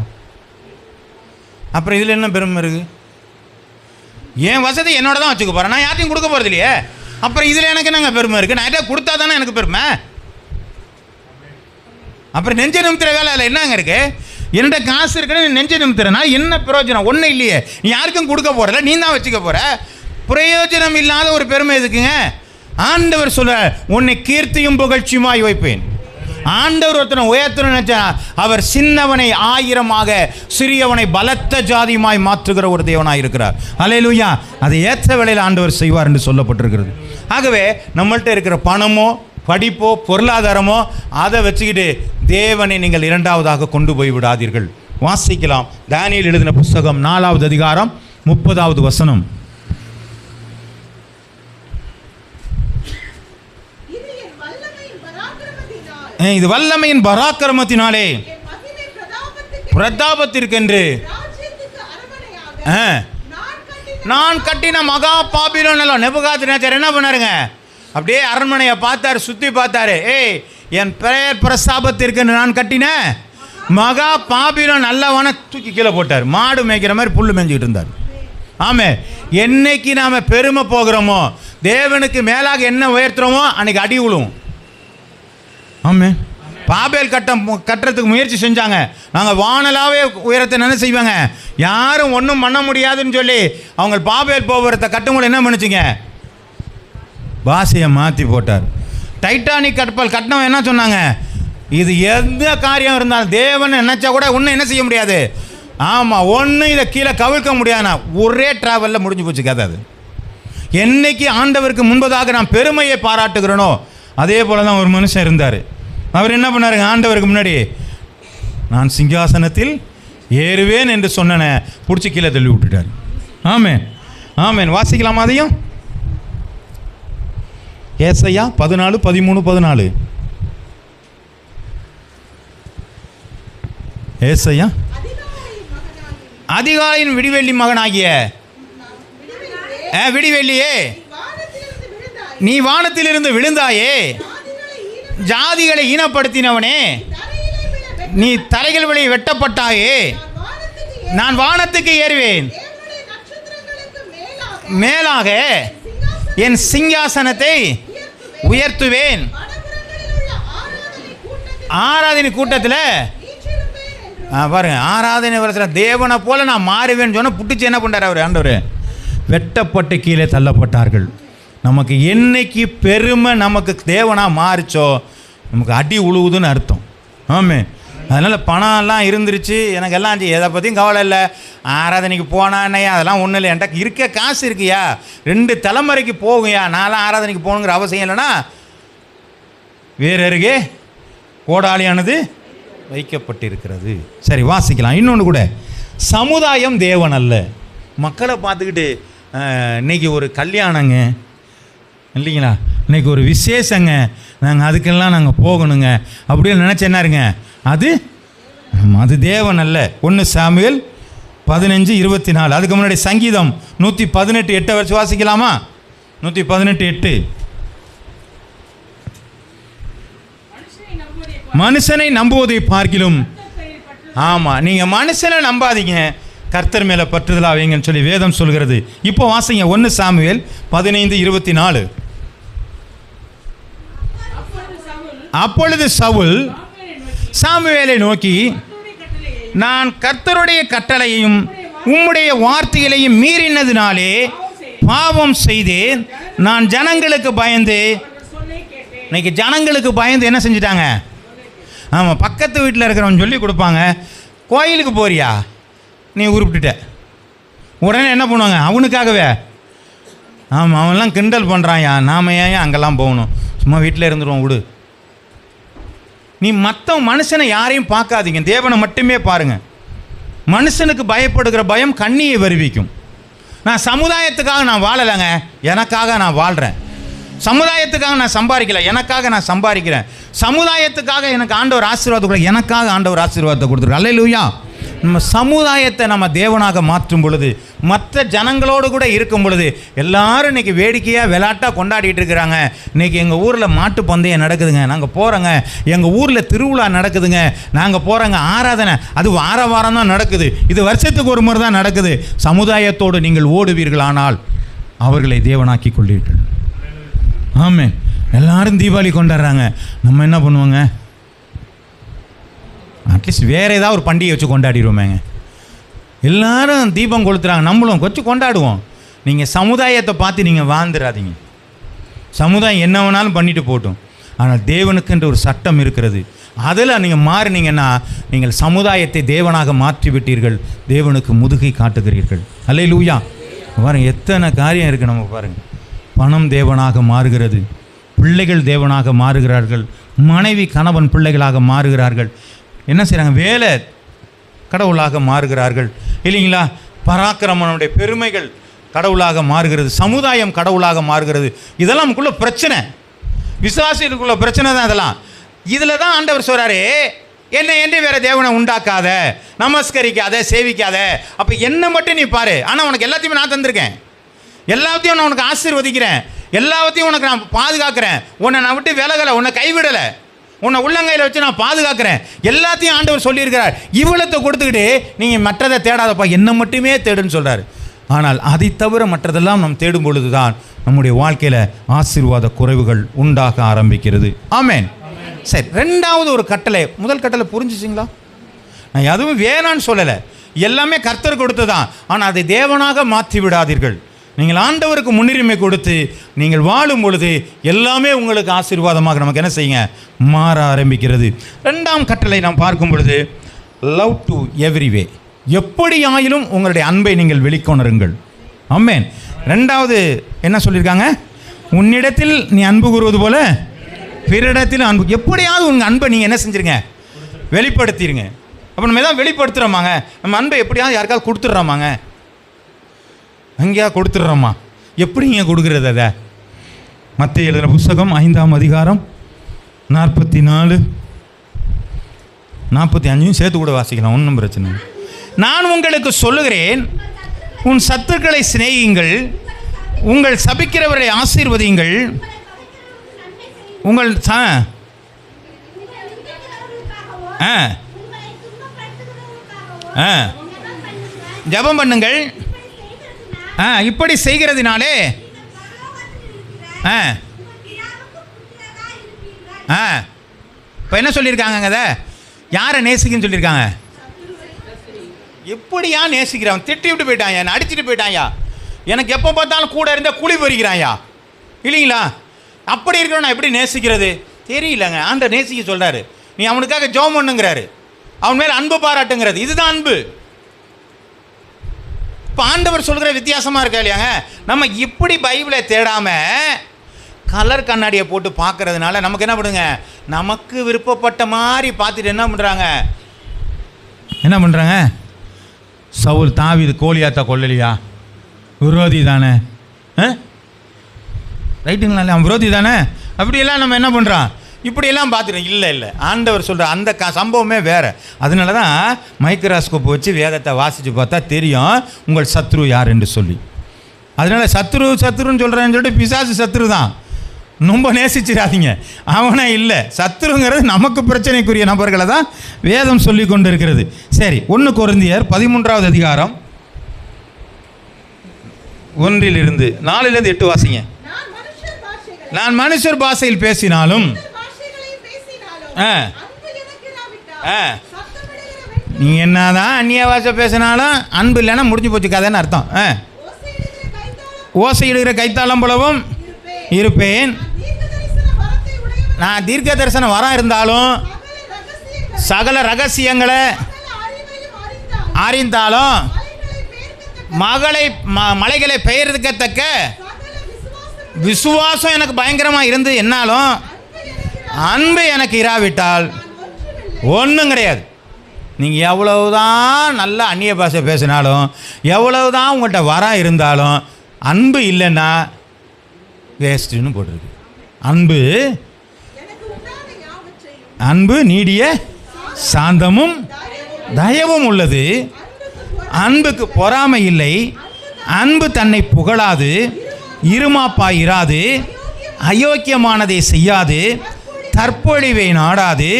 அப்புறம் இதில் என்ன பெருமை இருக்குது? என் வசதி என்னோட தான் வச்சுக்க போகிறேன், நான் யார்ட்டையும் கொடுக்க போகிறது இல்லையே. அப்புறம் இதில் எனக்கு என்னங்க பெருமை இருக்குது? நான் எதாவது கொடுத்தா தானே எனக்கு பெருமை. அப்புறம் நெஞ்ச நிமித்துற வேலை அதில் என்னங்க இருக்குது? என்னோட காசு இருக்குன்னு நெஞ்ச நிமித்துறனா என்ன பிரயோஜனம்? ஒன்றும் இல்லையே. நீ யாருக்கும் கொடுக்க போகிறல, நீ தான் வச்சுக்க போகிற. பிரயோஜனம் இல்லாத ஒரு பெருமை எதுக்குங்க? ஆண்டவர் சொல்ல, உன்னை கீர்த்தியும் புகழ்ச்சியுமாய் வைப்பேன். ஆண்டவர் ஒருத்தனை உயர்த்தணும் நினைச்சா அவர் சின்னவனை 1000 சிறியவனை பலத்த ஜாதியுமாய் மாற்றுகிற ஒரு தேவனாய் இருக்கிறார். அல்லேலூயா. அதை ஏற்ற வேளையில் ஆண்டவர் செய்வார் என்று சொல்லப்பட்டிருக்கிறது. ஆகவே நம்மள்கிட்ட இருக்கிற பணமோ படிப்போ பொருளாதாரமோ அதை வச்சுக்கிட்டு தேவனை நீங்கள் இரண்டாவதாக கொண்டு போய் விடாதீர்கள். வாசிக்கலாம், தானியேல் எழுதின புஸ்தகம் 4வது அதிகாரம் 30வது வசனம். இது வல்லமையின் பராக்கிரமத்தினாலே பிரதாபத்திற்கென்று நான் கட்டின மகா பாபிலோன். நெபுகாத்நேச்சர் என்ன பண்ணாருங்க? அப்படியே அரண்மனையை பார்த்தாரு, சுற்றி பார்த்தாரு. ஏய், என் பெயர் பிரஸ்தாபத்திற்கு நான் கட்டின மகா பாபிலோன் நல்லவன தூக்கி கீழே போட்டார். மாடு மேய்க்கிற மாதிரி புல்லு மேய்ஞ்சிக்கிட்டு இருந்தார். ஆமே, என்னைக்கு நாம் பெருமை போகிறோமோ, தேவனுக்கு மேலாக என்ன உயர்த்துறோமோ அன்னைக்கு அடி விழுவும். ஆமே, பாபேல் கட்டுறதுக்கு முயற்சி செஞ்சாங்க. நாங்கள் வானலாவே உயரத்தை என்ன செய்வாங்க, யாரும் ஒன்றும் பண்ண முடியாதுன்னு சொல்லி அவங்க பாபேல் போகிறத கட்டும்போது என்ன பண்ணுச்சுங்க, பாஷையை மாற்றி போட்டார். டைட்டானிக் கப்பல் கட்டினவன் என்ன சொன்னாங்க, இது எந்த காரியம் இருந்தாலும் தேவன் நினைச்சா கூட ஒன்றும் என்ன செய்ய முடியாது. ஆமாம், ஒன்றும் இதை கீழே கவிழ்க்க முடியாதுண்ணா. ஒரே ட்ராவலில் முடிஞ்சு போச்சு கதை. அது என்னைக்கு ஆண்டவருக்கு முன்பதாக நான் பெருமையை பாராட்டுகிறேனோ அதே போல தான் ஒரு மனுஷன் இருந்தார். அவர் என்ன பண்ணாருங்க, ஆண்டவருக்கு முன்னாடி நான் சிங்காசனத்தில் ஏறுவேன் என்று சொன்னனை பிடிச்சி கீழே தள்ளி விட்டுட்டார். ஆமேன், ஆமேன். வாசிக்கலாமா அதையும்? ஏசாயா 14, 13, 14. ஏசாயா, அதிகாலையின் விடிவெள்ளி மகனாகிய விடிவெள்ளியே, நீ வானத்திலிருந்து விழுந்தாயே, ஜாதிகளை ஈனப்படுத்தினவனே, நீ தலைகள் வழி வெட்டப்பட்டாயே, நான் வானத்துக்கு ஏறுவேன், மேலாக என் சிங்காசனத்தை உயர்த்துவேன், ஆராதனை கூட்டத்தில் பாருங்க, ஆராதனை வருஷத்தில் தேவனை போல நான் மாறுவேன்னு சொன்ன புட்டிச்சு என்ன பண்ணார் அவர் ஆண்டவர், வெட்டப்பட்டு கீழே தள்ளப்பட்டார்கள். நமக்கு என்னைக்கு பெருமை நமக்கு தேவனாக மாறிச்சோ நமக்கு அடி உழுவுதுன்னு அர்த்தம். ஆமே, அதனால் பணம்லாம் இருந்துருச்சு, எனக்கு எல்லாம் எதை பற்றியும் கவலை இல்லை, ஆராதனைக்கு போனானையா அதெல்லாம் ஒன்றும் இல்லை, என்கிட்ட இருக்க காசு இருக்குயா, 2 தலைமுறைக்கு போகுயா, நான்லாம் ஆராதனைக்கு போகணுங்கிற அவசியம் இல்லைன்னா வேறு அருகே கோடாலியானது வைக்கப்பட்டிருக்கிறது. சரி, வாசிக்கலாம். இன்னொன்று கூட, சமுதாயம் தேவன் அல்ல. மக்களை பார்த்துக்கிட்டு இன்றைக்கி ஒரு கல்யாணங்க இல்லைங்களா, இன்றைக்கி ஒரு விசேஷங்க, நாங்கள் அதுக்கெல்லாம் நாங்கள் போகணுங்க அப்படின்னு நினச்சேன்னாருங்க, அது தேவன் அல்ல. 1 சாமுவேல் 15:24. அதுக்கு முன்னாடி சங்கீதம் 118:8 வச்சு வாசிக்கலாமா? 118:8. மனுஷனை நம்புவதை பார்க்கிலும், ஆமாம், நீங்கள் மனுஷனை நம்பாதீங்க, கர்த்தர் மேலே பற்றுதலா வைங்கன்னு சொல்லி வேதம் சொல்கிறது. இப்போ வாசிங்க 1 சாமுவேல் 15:24. அப்பொழுது சவுல் சாமுவேலை நோக்கி, நான் கர்த்தருடைய கட்டளையையும் உம்முடைய வார்த்தைகளையும் மீறினதினாலே பாவம் செய்தேன், நான் ஜனங்களுக்கு பயந்து. இன்னைக்கு ஜனங்களுக்கு பயந்து என்ன செஞ்சிட்டாங்க? ஆமாம், பக்கத்து வீட்டில் இருக்கிறவன் சொல்லி கொடுப்பாங்க, கோயிலுக்கு போறியா நீ உருப்பிட்டுட்ட, உடனே என்ன பண்ணுவாங்க அவனுக்காகவே, ஆமாம் அவன்லாம் கிண்டல் பண்ணுறான்யா, நாம ஏன் அங்கெல்லாம் போகணும், சும்மா வீட்டில் இருந்துருவோம் விடு. நீ மற்ற மனுஷனை யாரையும் பார்க்காதீங்க, தேவனை மட்டுமே பாருங்கள். மனுஷனுக்கு பயப்படுகிற பயம் கண்ணியை வருவிக்கும். நான் சமுதாயத்துக்காக நான் வாழலைங்க, எனக்காக நான் வாழ்கிறேன். சமுதாயத்துக்காக நான் சம்பாதிக்கல, எனக்காக நான் சம்பாதிக்கிறேன். சமுதாயத்துக்காக எனக்கு ஆண்டவர் ஆசீர்வாதம் கூட, எனக்காக ஆண்டவர் ஆசீர்வாதத்தை கொடுத்துருக்கார். அல்லேலூயா. நம்ம சமுதாயத்தை நம்ம தேவனாக மாற்றும் பொழுது, மற்ற ஜனங்களோடு கூட இருக்கும் பொழுது, எல்லாரும் இன்றைக்கி வேடிக்கையாக விளையாட்டாக கொண்டாடிட்டு இருக்கிறாங்க. இன்றைக்கி எங்கள் ஊரில் மாட்டு பந்தயம் நடக்குதுங்க, நாங்கள் போகிறோங்க. எங்கள் ஊரில் திருவிழா நடக்குதுங்க, நாங்கள் போகிறோங்க. ஆராதனை அது வார வாரம் தான் நடக்குது, இது வருஷத்துக்கு ஒரு முறை தான் நடக்குது. சமுதாயத்தோடு நீங்கள் ஓடுவீர்களானால் அவர்களை தேவனாக்கி கொள்வீர்கள். ஆமாம், எல்லாரும் தீபாவளி கொண்டாடுறாங்க, நம்ம என்ன பண்ணுவோங்க, அட்லீஸ்ட் வேறு ஏதாவது ஒரு பண்டிகை வச்சு கொண்டாடிடுவோமேங்க. எல்லாரும் தீபம் கொளுத்துறாங்க, நம்மளும் கொஞ்சம் கொண்டாடுவோம். நீங்கள் சமுதாயத்தை பார்த்து நீங்கள் வாழ்ந்துடாதீங்க. சமுதாயம் என்ன வேணாலும் பண்ணிட்டு போட்டும், ஆனால் தேவனுக்குன்ற ஒரு சட்டம் இருக்கிறது. அதில் நீங்கள் மாறினீங்கன்னா நீங்கள் சமுதாயத்தை தேவனாக மாற்றி விட்டீர்கள், தேவனுக்கு முதுகை காட்டுகிறீர்கள். அல்லேலூயா. பாருங்கள், எத்தனை காரியம் இருக்குது நம்ம பாருங்கள். பணம் தேவனாக மாறுகிறது, பிள்ளைகள் தேவனாக மாறுகிறார்கள், மனைவி கணவன் பிள்ளைகளாக மாறுகிறார்கள். என்ன செய்கிறாங்க, வேலை கடவுளாக மாறுகிறார்கள் இல்லைங்களா. பராக்கிரமனுடைய பெருமைகள் கடவுளாக மாறுகிறது, சமுதாயம் கடவுளாக மாறுகிறது. இதெல்லாம் நமக்குள்ள பிரச்சனை, விசுவாசிகளுக்குள்ள பிரச்சனை தான் இதெல்லாம். இதில் தான் ஆண்டவர் சொல்கிறாரு, என்னை என்று வேறு தேவனை உண்டாக்காத, நமஸ்கரிக்காத, சேவிக்காத. அப்போ என்ன மட்டும் நீ பாரு, ஆனால் உனக்கு எல்லாத்தையுமே நான் தந்திருக்கேன், எல்லாத்தையும் நான் உனக்கு ஆசீர்வதிக்கிறேன், எல்லாத்தையும் உனக்கு நான் பாதுகாக்கிறேன், உன்னை நான் விட்டு விலகலை, உன்னை கைவிடலை. உன்னை உள்ளங்கையில் வச்சு நான் பாதுகாக்கிறேன், எல்லாத்தையும் ஆண்டவர் சொல்லியிருக்கிறார். இவ்வளத்தை கொடுத்துக்கிட்டு நீங்கள் மற்றதை தேடாதப்பா, என்ன மட்டுமே தேடுன்னு சொல்கிறார். ஆனால் அதை தவிர மற்றதெல்லாம் நாம் தேடும் பொழுது தான் நம்முடைய வாழ்க்கையில் ஆசீர்வாத குறைவுகள் உண்டாக ஆரம்பிக்கிறது. ஆமேன். சரி, ரெண்டாவது ஒரு கட்டளை. முதல் கட்டளை புரிஞ்சிச்சிங்களா? நான் எதுவும் வேணான்னு சொல்லலை, எல்லாமே கர்த்தர் கொடுத்து தான். ஆனால் அதை தேவனாக மாற்றி விடாதீர்கள். நீங்கள் ஆண்டவருக்கு முன்னுரிமை கொடுத்து நீங்கள் வாழும் பொழுது எல்லாமே உங்களுக்கு ஆசீர்வாதமாக நமக்கு என்ன செய்யுங்க, மாற ஆரம்பிக்கிறது. ரெண்டாம் கட்டளை நாம் பார்க்கும் பொழுது லவ் டு எவ்ரிவே, எப்படி ஆயிலும் உங்களுடைய அன்பை நீங்கள் வெளிக்கொணருங்கள். ஆமென். ரெண்டாவது என்ன சொல்லியிருக்காங்க? உன்னிடத்தில் நீ அன்பு கூறுவது போல பிறரிடத்தில் அன்பு. எப்படியாவது உங்கள் அன்பை நீங்கள் என்ன செஞ்சுருங்க, வெளிப்படுத்திடுங்க. அப்போ நம்ம எதாவது வெளிப்படுத்துகிறோமாங்க, நம்ம அன்பை எப்படியாவது யாருக்காவது கொடுத்துட்றோமாங்க, அங்கேயா கொடுத்துட்றோமா? எப்படிங்க கொடுக்குறது? அதை மத்தேயு எழுதின புத்தகம் 5ஆம் அதிகாரம் 44, 45 சேர்த்து கூட வாசிக்கலாம், ஒன்றும் பிரச்சனை. நான் உங்களுக்கு சொல்லுகிறேன், உன் சத்துருக்களை சிநேகியுங்கள், உங்கள் சபிக்கிறவரை ஆசீர்வதியுங்கள், உங்கள் ஜெபம் பண்ணுங்கள். இப்படி செய்கிறதுனாலே இப்போ என்ன சொல்லியிருக்காங்க? அதை யாரை நேசிக்குன்னு சொல்லியிருக்காங்க? எப்படியா நேசிக்கிறான்? திட்டி விட்டு போயிட்டாயா, என்னை அடிச்சுட்டு போயிட்டாயா, எனக்கு எப்போ பார்த்தாலும் கூட இருந்தால் குழி பறிக்கிறாயா, இல்லைங்களா? அப்படி இருக்கிறவன் எப்படி நேசிக்கிறது தெரியலங்க. ஆண்டவர் நேசிக்க சொல்கிறாரு, நீ அவனுக்காக ஜெபம் பண்ணுங்கிறாரு, அவன் மேலே அன்பு பாராட்டுங்கிறது. இதுதான் அன்பு. இப்போ ஆண்டவர் சொல்கிற வித்தியாசமாக இருக்கா இல்லையாங்க? நம்ம இப்படி பைபிளை தேடாமல் கலர் கண்ணாடியை போட்டு பார்க்கறதுனால நமக்கு என்ன பண்ணுங்க, நமக்கு விருப்பப்பட்ட மாதிரி பார்த்துட்டு என்ன பண்ணுறாங்க? சவுல் தாவீது கோலியாத்தா கொல்லலையா? விரோதி தானே, ரைட்டுங்களா? அவன் விரோதி தானே. அப்படியெல்லாம் நம்ம என்ன பண்ணுறோம், இப்படியெல்லாம் பார்த்துட்டோம். இல்லை, ஆண்டவர் சொல்கிற அந்த சம்பவமே வேறு. அதனால தான் மைக்ரோஸ்கோப் வச்சு வேதத்தை வாசித்து பார்த்தா தெரியும் உங்கள் சத்ரு யார் என்று சொல்லி. அதனால் சத்ருன்னு சொல்கிறேன்னு சொல்லிட்டு பிசாசு சத்ரு தான், ரொம்ப நேசிச்சிடாதீங்க. அவனே இல்லை, சத்ருங்கிறது நமக்கு பிரச்சனைக்குரிய நபர்களை தான் வேதம் சொல்லி கொண்டு இருக்கிறது. சரி, 1 கொரிந்தியர் 13ஆவது அதிகாரம் 1-8 வாசிங்க. நான் மனுஷர் பாஷையில் பேசினாலும் நீங்கள் என்னதான் அந்நிய பாஷை பேசினாலும் அன்பு இல்லைன்னா முடிஞ்சு போச்சு கதைன்னு அர்த்தம். ஓசையிடுகிற கைத்தாளம் போலவும் இருப்பேன். நான் தீர்க்க தரிசன வரம் இருந்தாலும் சகல ரகசியங்களை அறிந்தாலும் மலைகளை பெயர்க்கத்தக்க விசுவாசம் எனக்கு பயங்கரமாக இருந்து என்னாலும் அன்பு எனக்கு இராவிட்டால் ஒன்றும் கிடையாது. நீங்கள் எவ்வளவுதான் நல்ல அந்நிய பாஷை பேசினாலும், எவ்வளவுதான் உங்கள்கிட்ட வரம் இருந்தாலும், அன்பு இல்லைன்னா வேஸ்ட்டுன்னு போட்டிருக்கு. அன்பு நீடிய சாந்தமும் தயவும் உள்ளது. அன்புக்கு பொறாமை இல்லை. அன்பு தன்னை புகழாது, இருமாப்பாய் இராது, அயோக்கியமானதை செய்யாது, தற்பொழிவை நாடாது,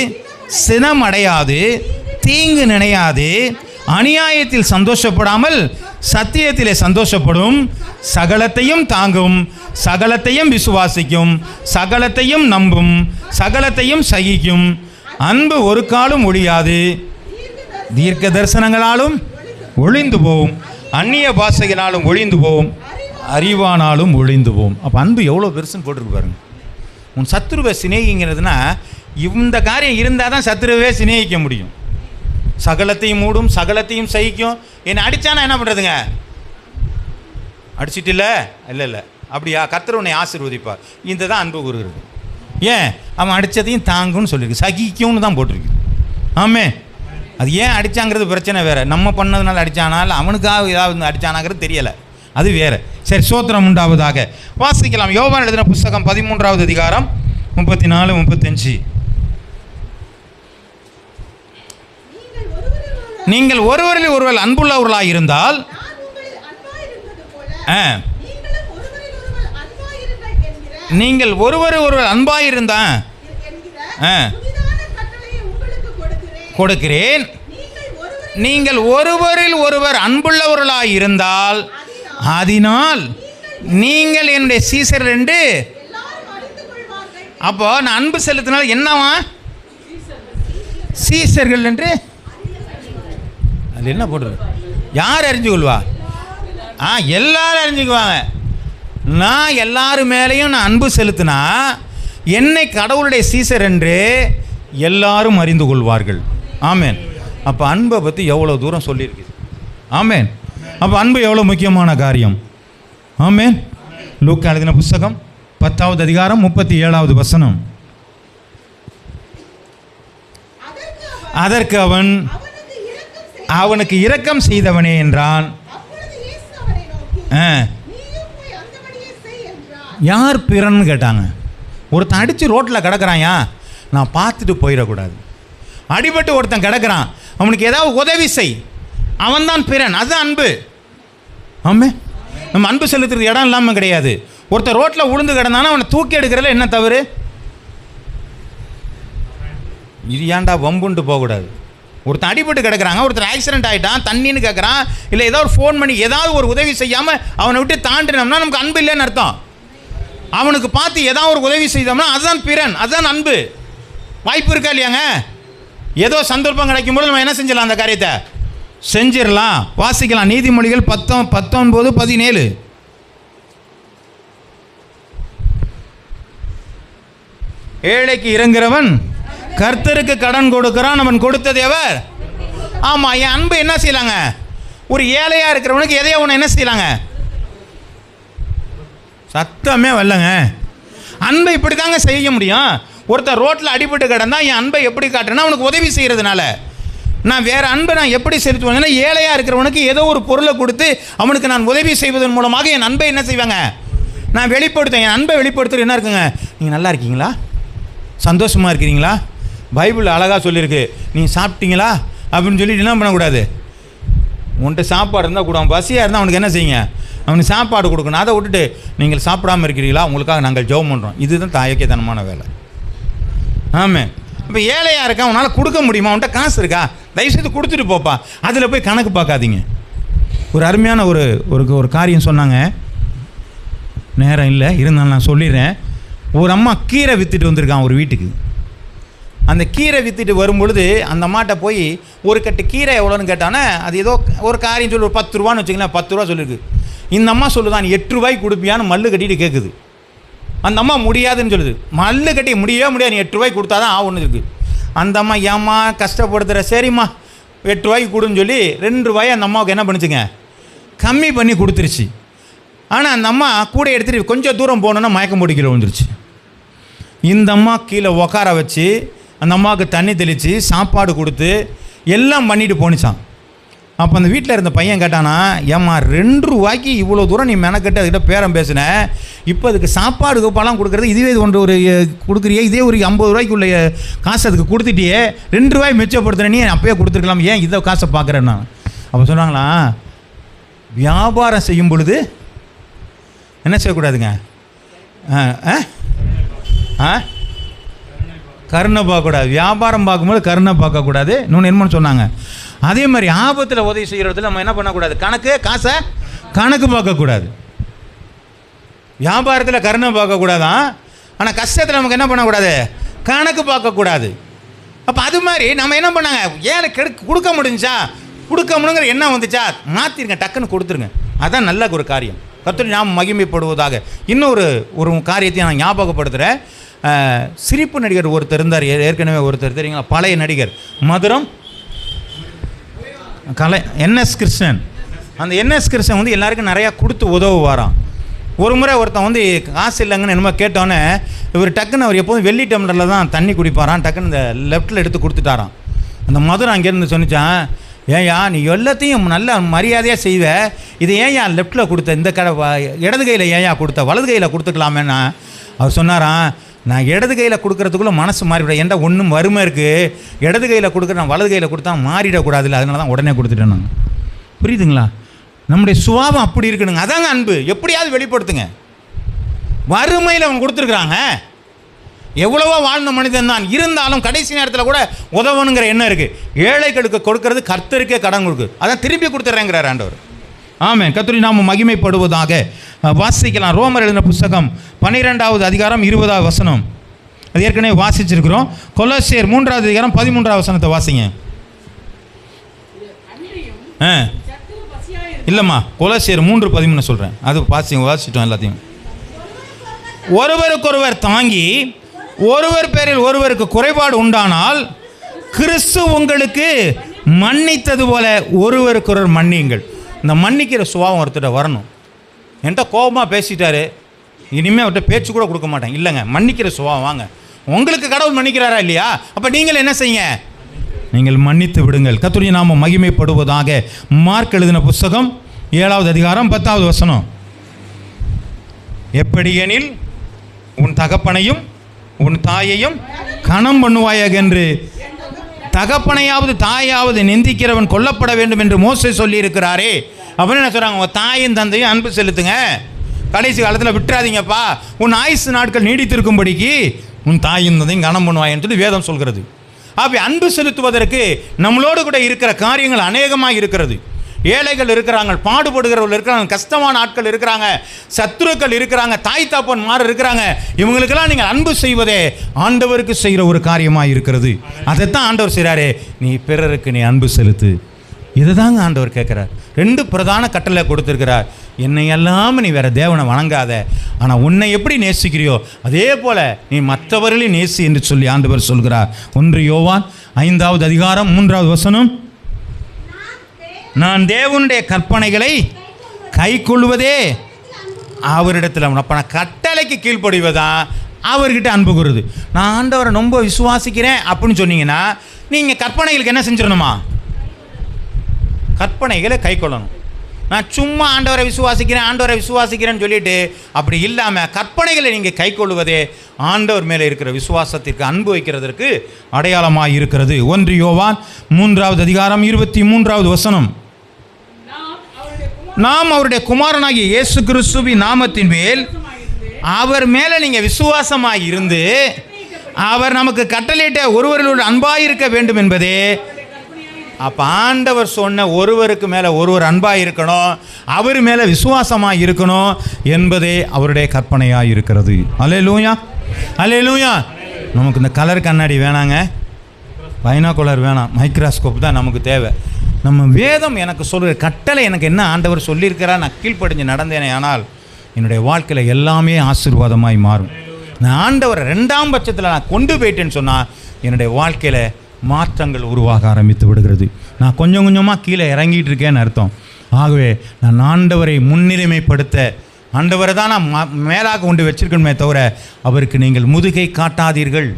சினம் அடையாது, தீங்கு நினையாது, அநியாயத்தில் சந்தோஷப்படாமல் சத்தியத்திலே சந்தோஷப்படும், சகலத்தையும் தாங்கும், சகலத்தையும் விசுவாசிக்கும், சகலத்தையும் நம்பும், சகலத்தையும் சகிக்கும். அன்பு ஒரு காலும் ஒழியாது. தீர்க்க தரிசனங்களாலும் ஒழிந்து போகும், அந்நிய பாஷைகளாலும் ஒழிந்து போகும், அறிவானாலும் ஒழிந்து போகும். அப்போ அன்பு எவ்வளோ பெருசுன்னு போட்டிருக்கு பாருங்க. உன் சத்துருவை சிநேகிங்கிறதுனா இந்த காரியம் இருந்தால் தான் சத்துருவே சிநேகிக்க முடியும். சகலத்தையும் மூடும், சகலத்தையும் சகிக்கும். என்னை அடித்தானா என்ன பண்ணுறதுங்க? அடிச்சிட்டு இல்லை அப்படியா? கர்த்தர் உன்னை ஆசீர்வதிப்பார். இந்த தான் அன்பு கூறுகிறது. ஏன்? அவன் அடித்ததையும் தாங்குன்னு சொல்லியிருக்கு, சகிக்கும்னு தான் போட்டிருக்கு. ஆமே. அது ஏன் அடித்தாங்கிறது பிரச்சனை வேறு. நம்ம பண்ணதுனால அடித்தானால அவனுக்காக ஏதாவது அடித்தானாங்கிறது தெரியலை, அது வேறு. சரி, சோத்திரம் உண்டாவதாக. வாசிக்கலாம். யோவான் எழுதின புத்தகம் 13ஆவது அதிகாரம் 34-35. நீங்கள் ஒருவரில் ஒருவர் அன்புள்ளவர்களாக இருந்தால் நீங்கள் ஒருவர் அன்பாயிருந்தா கொடுக்கிறேன். நீங்கள் ஒருவரில் ஒருவர் அன்புள்ளவர்களாய் இருந்தால் அதனால் நீங்கள் என்னுடைய சீசர்கள் என்று. அப்போ நான் அன்பு செலுத்தினால் என்னவா? சீசர்கள் என்று. அது என்ன போடுறது? யார் அறிஞ்சு கொள்வா? எல்லாரும் அறிஞ்சுக்குவாங்க. நான் எல்லாரும் மேலேயும் நான் அன்பு செலுத்தினா என்னை கடவுளுடைய சீசர் என்று எல்லாரும் அறிந்து கொள்வார்கள். ஆமேன். அப்போ அன்பை பற்றி எவ்வளோ தூரம் சொல்லியிருக்கு. ஆமேன். அப்போ அன்பு எவ்வளோ முக்கியமான காரியம். ஆமேன். லூக்கா எழுதின புஸ்தகம் 10வது அதிகாரம் 37வது வசனம். அதற்கு அவன் அவனுக்கு இரக்கம் செய்தவனே என்றான். யார் பிறன்னு கேட்டாங்க. ஒருத்தன் அடித்து ரோட்டில் கிடக்கிறாயா, நான் பார்த்துட்டு போயிடக்கூடாது. அடிபட்டு ஒருத்தன் கிடக்கிறான், அவனுக்கு ஏதாவது உதவி செய், அவன்தான் பிறன். அதுதான் அன்பு. ஆமே. நம்ம அன்பு செலுத்துறது இடம் இல்லாமல் கிடையாது. ஒருத்தர் ரோட்டில் உளுந்து கிடந்தானா அவனை தூக்கி எடுக்கிறதுல என்ன தவறு? இது ஏன்டா வம்புன்ட்டு போகக்கூடாது. ஒருத்தன் அடிபட்டு கிடக்கிறாங்க, ஒருத்தர் ஆக்சிடென்ட் ஆகிட்டான், தண்ணின்னு கேட்குறான், இல்லை ஏதாவது ஒரு ஃபோன் பண்ணி ஏதாவது ஒரு உதவி செய்யாமல் அவனை விட்டு தாண்டினோம்னா நமக்கு அன்பு இல்லைன்னு அர்த்தம். அவனுக்கு பார்த்து ஏதாவது ஒரு உதவி செய்தோம்னா அதுதான் பிறன், அதுதான் அன்பு. வாய்ப்பு இருக்கா இல்லையாங்க? ஏதோ சந்தர்ப்பம் கிடைக்கும்போது நம்ம என்ன செஞ்சிடலாம், அந்த காரியத்தை செஞ்சிடலாம். வாசிக்கலாம் நீதிமொழிகள் 19:17. ஏழைக்கு இறங்குறவன் கர்த்தருக்கு கடன் கொடுக்கிறான், அவன் கொடுத்தது எவர்? ஆமாம். என் அன்பு என்ன செய்யலாங்க? ஒரு ஏழையாக இருக்கிறவனுக்கு எதையோ ஒன்று என்ன செய்யலாங்க? சத்தமே வரலங்க. அன்பை இப்படி தாங்க செய்ய முடியும். ஒருத்தர் ரோட்டில் அடிபட்டு கிடந்தா என் அன்பை எப்படி காட்டுறேன்னா அவனுக்கு உதவி செய்கிறதுனால. நான் வேறு அன்பை நான் எப்படி செலுத்துவேன்னா ஏழையாக இருக்கிறவனுக்கு ஏதோ ஒரு பொருளை கொடுத்து அவனுக்கு நான் உதவி செய்வதன் மூலமாக என் அன்பை என்ன செய்வாங்க? நான் வெளிப்படுத்துவேன். என் அன்பை வெளிப்படுத்துறது என்ன இருக்குங்க? நீங்கள் நல்லா இருக்கீங்களா? சந்தோஷமாக இருக்கிறீங்களா? பைபிள் அழகாக சொல்லியிருக்கு. நீ சாப்பிட்டீங்களா அப்படின்னு சொல்லிட்டு என்ன பண்ணக்கூடாது? உன்கிட்ட சாப்பாடு இருந்தால் கூட பசியாக இருந்தால் அவனுக்கு என்ன செய்யுங்க? அவனுக்கு சாப்பாடு கொடுக்கணும். அதை விட்டுட்டு நீங்கள் சாப்பிடாமல் இருக்கிறீங்களா, உங்களுக்காக நாங்கள் ஜெபம் பண்ணுறோம். இதுதான் தாயக்கத்தனமான வேலை. ஆமாம். இப்போ ஏழையாக இருக்கா, அவனால் கொடுக்க முடியுமா? அவன்கிட்ட காசு இருக்கா? தயவுசெய்து கொடுத்துட்டு போப்பா. அதில் போய் கணக்கு பார்க்காதீங்க. ஒரு அருமையான ஒரு காரியம் சொன்னாங்க. நேரம் இல்லை, இருந்தாலும் நான் சொல்லிடுறேன். ஒரு அம்மா கீரை விற்றுட்டு வந்திருக்கான் ஒரு வீட்டுக்கு. அந்த கீரை விற்றுட்டு வரும்பொழுது அந்த அம்மாட்ட போய் ஒரு கட்டு கீரை எவ்வளோன்னு கேட்டானே, அது ஏதோ ஒரு காரியம் சொல்லி ஒரு 10 ரூபான்னு வச்சுக்கலாம். 10 ரூபா சொல்லியிருக்கு. இந்த அம்மா சொல்லுதான் 8 ரூபாய்க்கு கொடுப்பியான்னு மல்லு கட்டிட்டு கேட்குது. அந்த அம்மா முடியாதுன்னு சொல்லுது. மல்லு கட்டி முடியவே முடியாது, நீ 8 ரூபாய்க்கு கொடுத்தா தான் ஆகுன்னு இருக்குது. அந்த அம்மா ஏம்மா கஷ்டப்படுத்துகிற, சரிம்மா 8 ரூபாய்க்கு கொடுன்னு சொல்லி 2 ரூபாயை அந்த அம்மாவுக்கு என்ன பண்ணிச்சுங்க, கம்மி பண்ணி கொடுத்துருச்சு. ஆனால் அந்த அம்மா கூட எடுத்துகிட்டு கொஞ்சம் தூரம் போகணுன்னா மயக்கம் போட்டு கீழே விழுந்துருச்சு. இந்த அம்மா கீழே உட்கார வச்சு அந்த அம்மாவுக்கு தண்ணி தெளித்து சாப்பாடு கொடுத்து எல்லாம் பண்ணிட்டு போனிச்சான். அப்போ அந்த வீட்டில் இருந்த பையன் கேட்டானா, ஏம்மா 2 ரூபாய்க்கு இவ்வளோ தூரம் நீ மெனக்கட்டு அதுக்கிட்ட பேரம் பேசின, இப்போ அதுக்கு சாப்பாடு கோப்பாலாம் கொடுக்குறது இதுவே ஒன்று ஒரு கொடுக்குறியே, இதே ஒரு 50 ரூபாய்க்கு உள்ள காசு அதுக்கு கொடுத்துட்டியே, 2 ரூபாய் மிச்சப்படுத்துகிற நீ அப்பயே கொடுத்துருக்கலாம், ஏன் இதை காசை பார்க்குறேன்னா? அப்போ சொன்னாங்களா, வியாபாரம் செய்யும் பொழுது என்ன செய்யக்கூடாதுங்க? கருணை பார்க்கக்கூடாது. வியாபாரம் பார்க்கும்போது கருணை பார்க்கக்கூடாது. இன்னொன்று என்னன்னு சொன்னாங்க, அதே மாதிரி ஆபத்தில் உதவி செய்கிறதுல நம்ம என்ன பண்ணக்கூடாது, காசை கணக்கு பார்க்கக்கூடாது. வியாபாரத்தில் கருணை பார்க்கக்கூடாதான், ஆனால் கஷ்டத்தில் நமக்கு என்ன பண்ணக்கூடாது, கணக்கு பார்க்கக்கூடாது. அப்போ அது மாதிரி நம்ம என்ன பண்ணாங்க, ஏழை கொடுக்க முடிஞ்சா கொடுக்க முடியுங்கிற என்ன வந்துச்சா மாற்றிருங்க, டக்குன்னு கொடுத்துருங்க. அதுதான் நல்ல ஒரு காரியம். கர்த்தர் நாம் மகிமைப்படுவதாக. இன்னொரு காரியத்தை நான் ஞாபகப்படுத்துகிறேன். சிரிப்பு நடிகர் ஒருத்தர் இருந்தார், ஏற்கனவே ஒருத்தர் தெரியுங்களா, பழைய நடிகர், மதுரம் NS கிருஷ்ணன். அந்த NS கிருஷ்ணன் வந்து எல்லாருக்கும் நிறையா கொடுத்து உதவுவாராம். ஒரு முறை ஒருத்தன் வந்து காசு இல்லைங்கன்னு என்னமோ கேட்டோன்னே இவர் டக்குன்னு, அவர் எப்போதும் வெள்ளி டம்ளரில் தான் தண்ணி குடிப்பாரான், டக்குன்னு இந்த லெஃப்ட்டில் எடுத்து கொடுத்துட்டாராம். அந்த மதுரம் அங்கேருந்து சொன்னிச்சான், ஏன்யா நீ எல்லாத்தையும் நல்ல மரியாதையாக செய்வ, இதை ஏன்யா லெஃப்ட்டில் கொடுத்த, இந்த இடது கையில் ஏன்யா கொடுத்த, வலது கையில் கொடுத்துக்கலாமேன்னா அவர் சொன்னாராம், நான் இடது கையில் கொடுக்குறதுக்குள்ளே மனசு மாறிவிட, ஏன்டா ஒன்றும் வறுமை இருக்குது, இடது கையில் கொடுக்குற நான் வலது கையில் கொடுத்தா மாறிடக்கூடாதுல்ல, அதனால தான் உடனே கொடுத்துட்டேன் நான். புரியுதுங்களா? நம்முடைய சுபாவம் அப்படி இருக்கணுங்க. அதாங்க அன்பு. எப்படியாவது வெளிப்படுத்துங்க. வறுமையில் அவங்க கொடுத்துருக்குறாங்க, எவ்வளவோ வாழ்ந்த மனிதன் தான், இருந்தாலும் கடைசி நேரத்தில் கூட உதவணுங்கிற எண்ணம் இருக்குது. ஏழைகளுக்கு கொடுக்கறது கர்த்தருக்கே கடன் கொடுக்கு, அதான் திருப்பி கொடுத்துட்றேங்கிறார் ஆண்டவர். ஆமென். கர்த்தருடைய நாமம் மகிமைப்படுவதாக. வாசிக்கலாம். ரோமர் எழுதின புஸ்தகம் 12வது அதிகாரம் 20வது வசனம். அது ஏற்கனவே வாசிச்சிருக்கிறோம். கொலோசியர் 3வது அதிகாரம் 13வது வசனத்தை வாசிங்க. இல்லைம்மா, கொலோசியர் 3:13 சொல்கிறேன், அது வாசிட்டோம் எல்லாத்தையும். ஒருவருக்கொருவர் தாங்கி ஒருவர் பேரில் ஒருவருக்கு குறைபாடு உண்டானால் கிறிஸ்து உங்களுக்கு மன்னித்தது போல ஒருவருக்கொருவர் மன்னியுங்கள். இந்த மன்னிக்கிற சுபாவம் ஒருத்தர் வரணும். என்கிட்ட கோபமாக பேசிட்டாரு, இனிமேல் அவர்கிட்ட பேச்சு கூட கொடுக்க மாட்டேன். இல்லைங்க, மன்னிக்கிற சுபாவம் வாங்க. உங்களுக்கு கடவுள் மன்னிக்கிறாரா இல்லையா? அப்போ நீங்கள் என்ன செய்யுங்க? நீங்கள் மன்னித்து விடுங்கள். கர்த்தருடைய நாமம் மகிமைப்படுவதாக. மார்க் எழுதின புஸ்தகம் 7வது அதிகாரம் 10வது வசனம். எப்படியெனில் உன் தகப்பனையும் உன் தாயையும் கனம் பண்ணுவாயாக என்று தகப்பனையாவது தாயாவது நிந்திக்கிறவன் கொல்லப்பட வேண்டும் என்று மோசே சொல்லி இருக்கிறாரே. அப்படின்னு என்ன சொல்கிறாங்க? உங்கள் தாயும் தந்தையும் அன்பு செலுத்துங்க, கடைசி காலத்தில் விட்டுறாதீங்கப்பா, உன் ஆயுசு நாட்கள் நீடித்திருக்கும்படிக்கு உன் தாயும் தந்தையும் கனம் பண்ணுவாயன்னு சொல்லி வேதம் சொல்கிறது. அப்படி அன்பு செலுத்துவதற்கு நம்மளோடு கூட இருக்கிற காரியங்கள் அநேகமாக இருக்கிறது. ஏழைகள் இருக்கிறாங்க, பாடுபடுகிறவர்கள் இருக்கிறாங்க, கஷ்டமான ஆட்கள் இருக்கிறாங்க, சத்துருக்கள் இருக்கிறாங்க, தாய் தாப்பன் மாறு இருக்கிறாங்க. இவங்களுக்கெல்லாம் நீங்கள் அன்பு செய்வதே ஆண்டவருக்கு செய்கிற ஒரு காரியமாக இருக்கிறது. அதைத்தான் ஆண்டவர் செய்கிறாரு, நீ பிறருக்கு நீ அன்பு செலுத்து. இதை தாங்க ஆண்டவர் கேட்குறார். 2 பிரதான கட்டளை கொடுத்துருக்கிறார். என்னை எல்லாமே நீ வேறு தேவனை வணங்காத, ஆனால் உன்னை எப்படி நேசிக்கிறியோ அதே போல் நீ மற்றவர்களையும் நேசி என்று சொல்லி ஆண்டவர் சொல்கிறார். 1 யோவான் 5வது அதிகாரம் 3வது வசனம். நான் தேவனுடைய கற்பனைகளை கை கொள்வதே அவரிடத்தில். அப்போ நான் கட்டளைக்கு கீழ்ப்படிவதான் அவர்கிட்ட அன்பு கூறுது. நான் ஆண்டவரை ரொம்ப விசுவாசிக்கிறேன் அப்படின்னு சொன்னீங்கன்னா நீங்கள் கற்பனைகளுக்கு என்ன செஞ்சிடணுமா? கற்பனைகளை கை கொள்ளணும். நான் சும்மா ஆண்டவரை விசுவாசிக்கிறேன்னு சொல்லிட்டு அப்படி இல்லாமல் கற்பனைகளை நீங்கள் கை கொள்வதே ஆண்டவர் மேலே இருக்கிற விசுவாசத்திற்கு அன்பு வைக்கிறதற்கு அடையாளமாக இருக்கிறது. 1 யோவான் 3வது அதிகாரம் 23வது வசனம். நாம் அவருடைய குமாரனாகிய இயேசு கிறிஸ்துவின் நாமத்தின் மேல் அவர் மேலே நீங்கள் விசுவாசமாக இருந்து அவர் நமக்கு கட்டளையிட்ட ஒருவரோடு அன்பாயிருக்க வேண்டும் என்பதே. அப்போ ஆண்டவர் சொன்ன ஒருவருக்கு மேலே ஒருவர் அன்பாக இருக்கணும், அவர் மேலே விசுவாசமாக இருக்கணும் என்பதே அவருடைய கற்பனையாக இருக்கிறது. அல்லேலூயா, அல்லேலூயா. நமக்கு இந்த கலர் கண்ணாடி வேணாங்க, பைனாகுலர் வேணாம், மைக்ரோஸ்கோப் தான் நமக்கு தேவை. நம்ம வேதம் எனக்கு சொல்கிற கட்டளை எனக்கு என்ன ஆண்டவர் சொல்லியிருக்கிறா, நான் கீழ்ப்படிஞ்சு நடந்தேனே ஆனால் என்னுடைய வாழ்க்கையில் எல்லாமே ஆசீர்வாதமாய் மாறும். நான் ஆண்டவரை 2ஆம் பட்சத்தில் நான் கொண்டு போயிட்டேன்னு சொன்னால் என்னுடைய வாழ்க்கையில் மாற்றங்கள் உருவாக ஆரம்பித்து விடுகிறது. நான் கொஞ்சம் கொஞ்சமாக கீழே இறங்கிட்டு இருக்கேன்னு அர்த்தம். ஆகவே நான் ஆண்டவரை முன்னுரிமைப்படுத்த ஆண்டவரை தான் நான் மேலாக கொண்டு வச்சிருக்கணுமே தவிர அவருக்கு நீங்கள் முதுகை காட்டாதீர்கள்.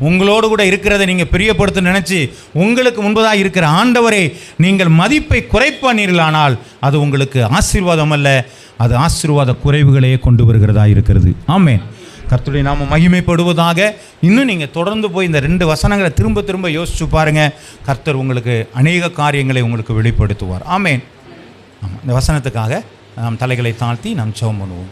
உங்களோடு கூட இருக்கிறத நீங்கள் பிரியப்படுத்த நினச்சி உங்களுக்கு முன்பதாக இருக்கிற ஆண்டவரை நீங்கள் மதிப்பை குறைப்பானீர்களானால் அது உங்களுக்கு ஆசீர்வாதம் அல்ல, அது ஆசீர்வாத குறைவுகளையே கொண்டு வருகிறதா இருக்கிறது. ஆமென். கர்த்தருடைய நாமம் மகிமைப்படுவதாக. இன்னும் நீங்கள் தொடர்ந்து போய் இந்த 2 வசனங்களை திரும்ப திரும்ப யோசிச்சு பாருங்கள். கர்த்தர் உங்களுக்கு அநேக காரியங்களை உங்களுக்கு வெளிப்படுத்துவார். ஆமென். ஆமாம், இந்த வசனத்துக்காக நாம் தலைகளை தாழ்த்தி நாம் ஜெபம் பண்ணுவோம்.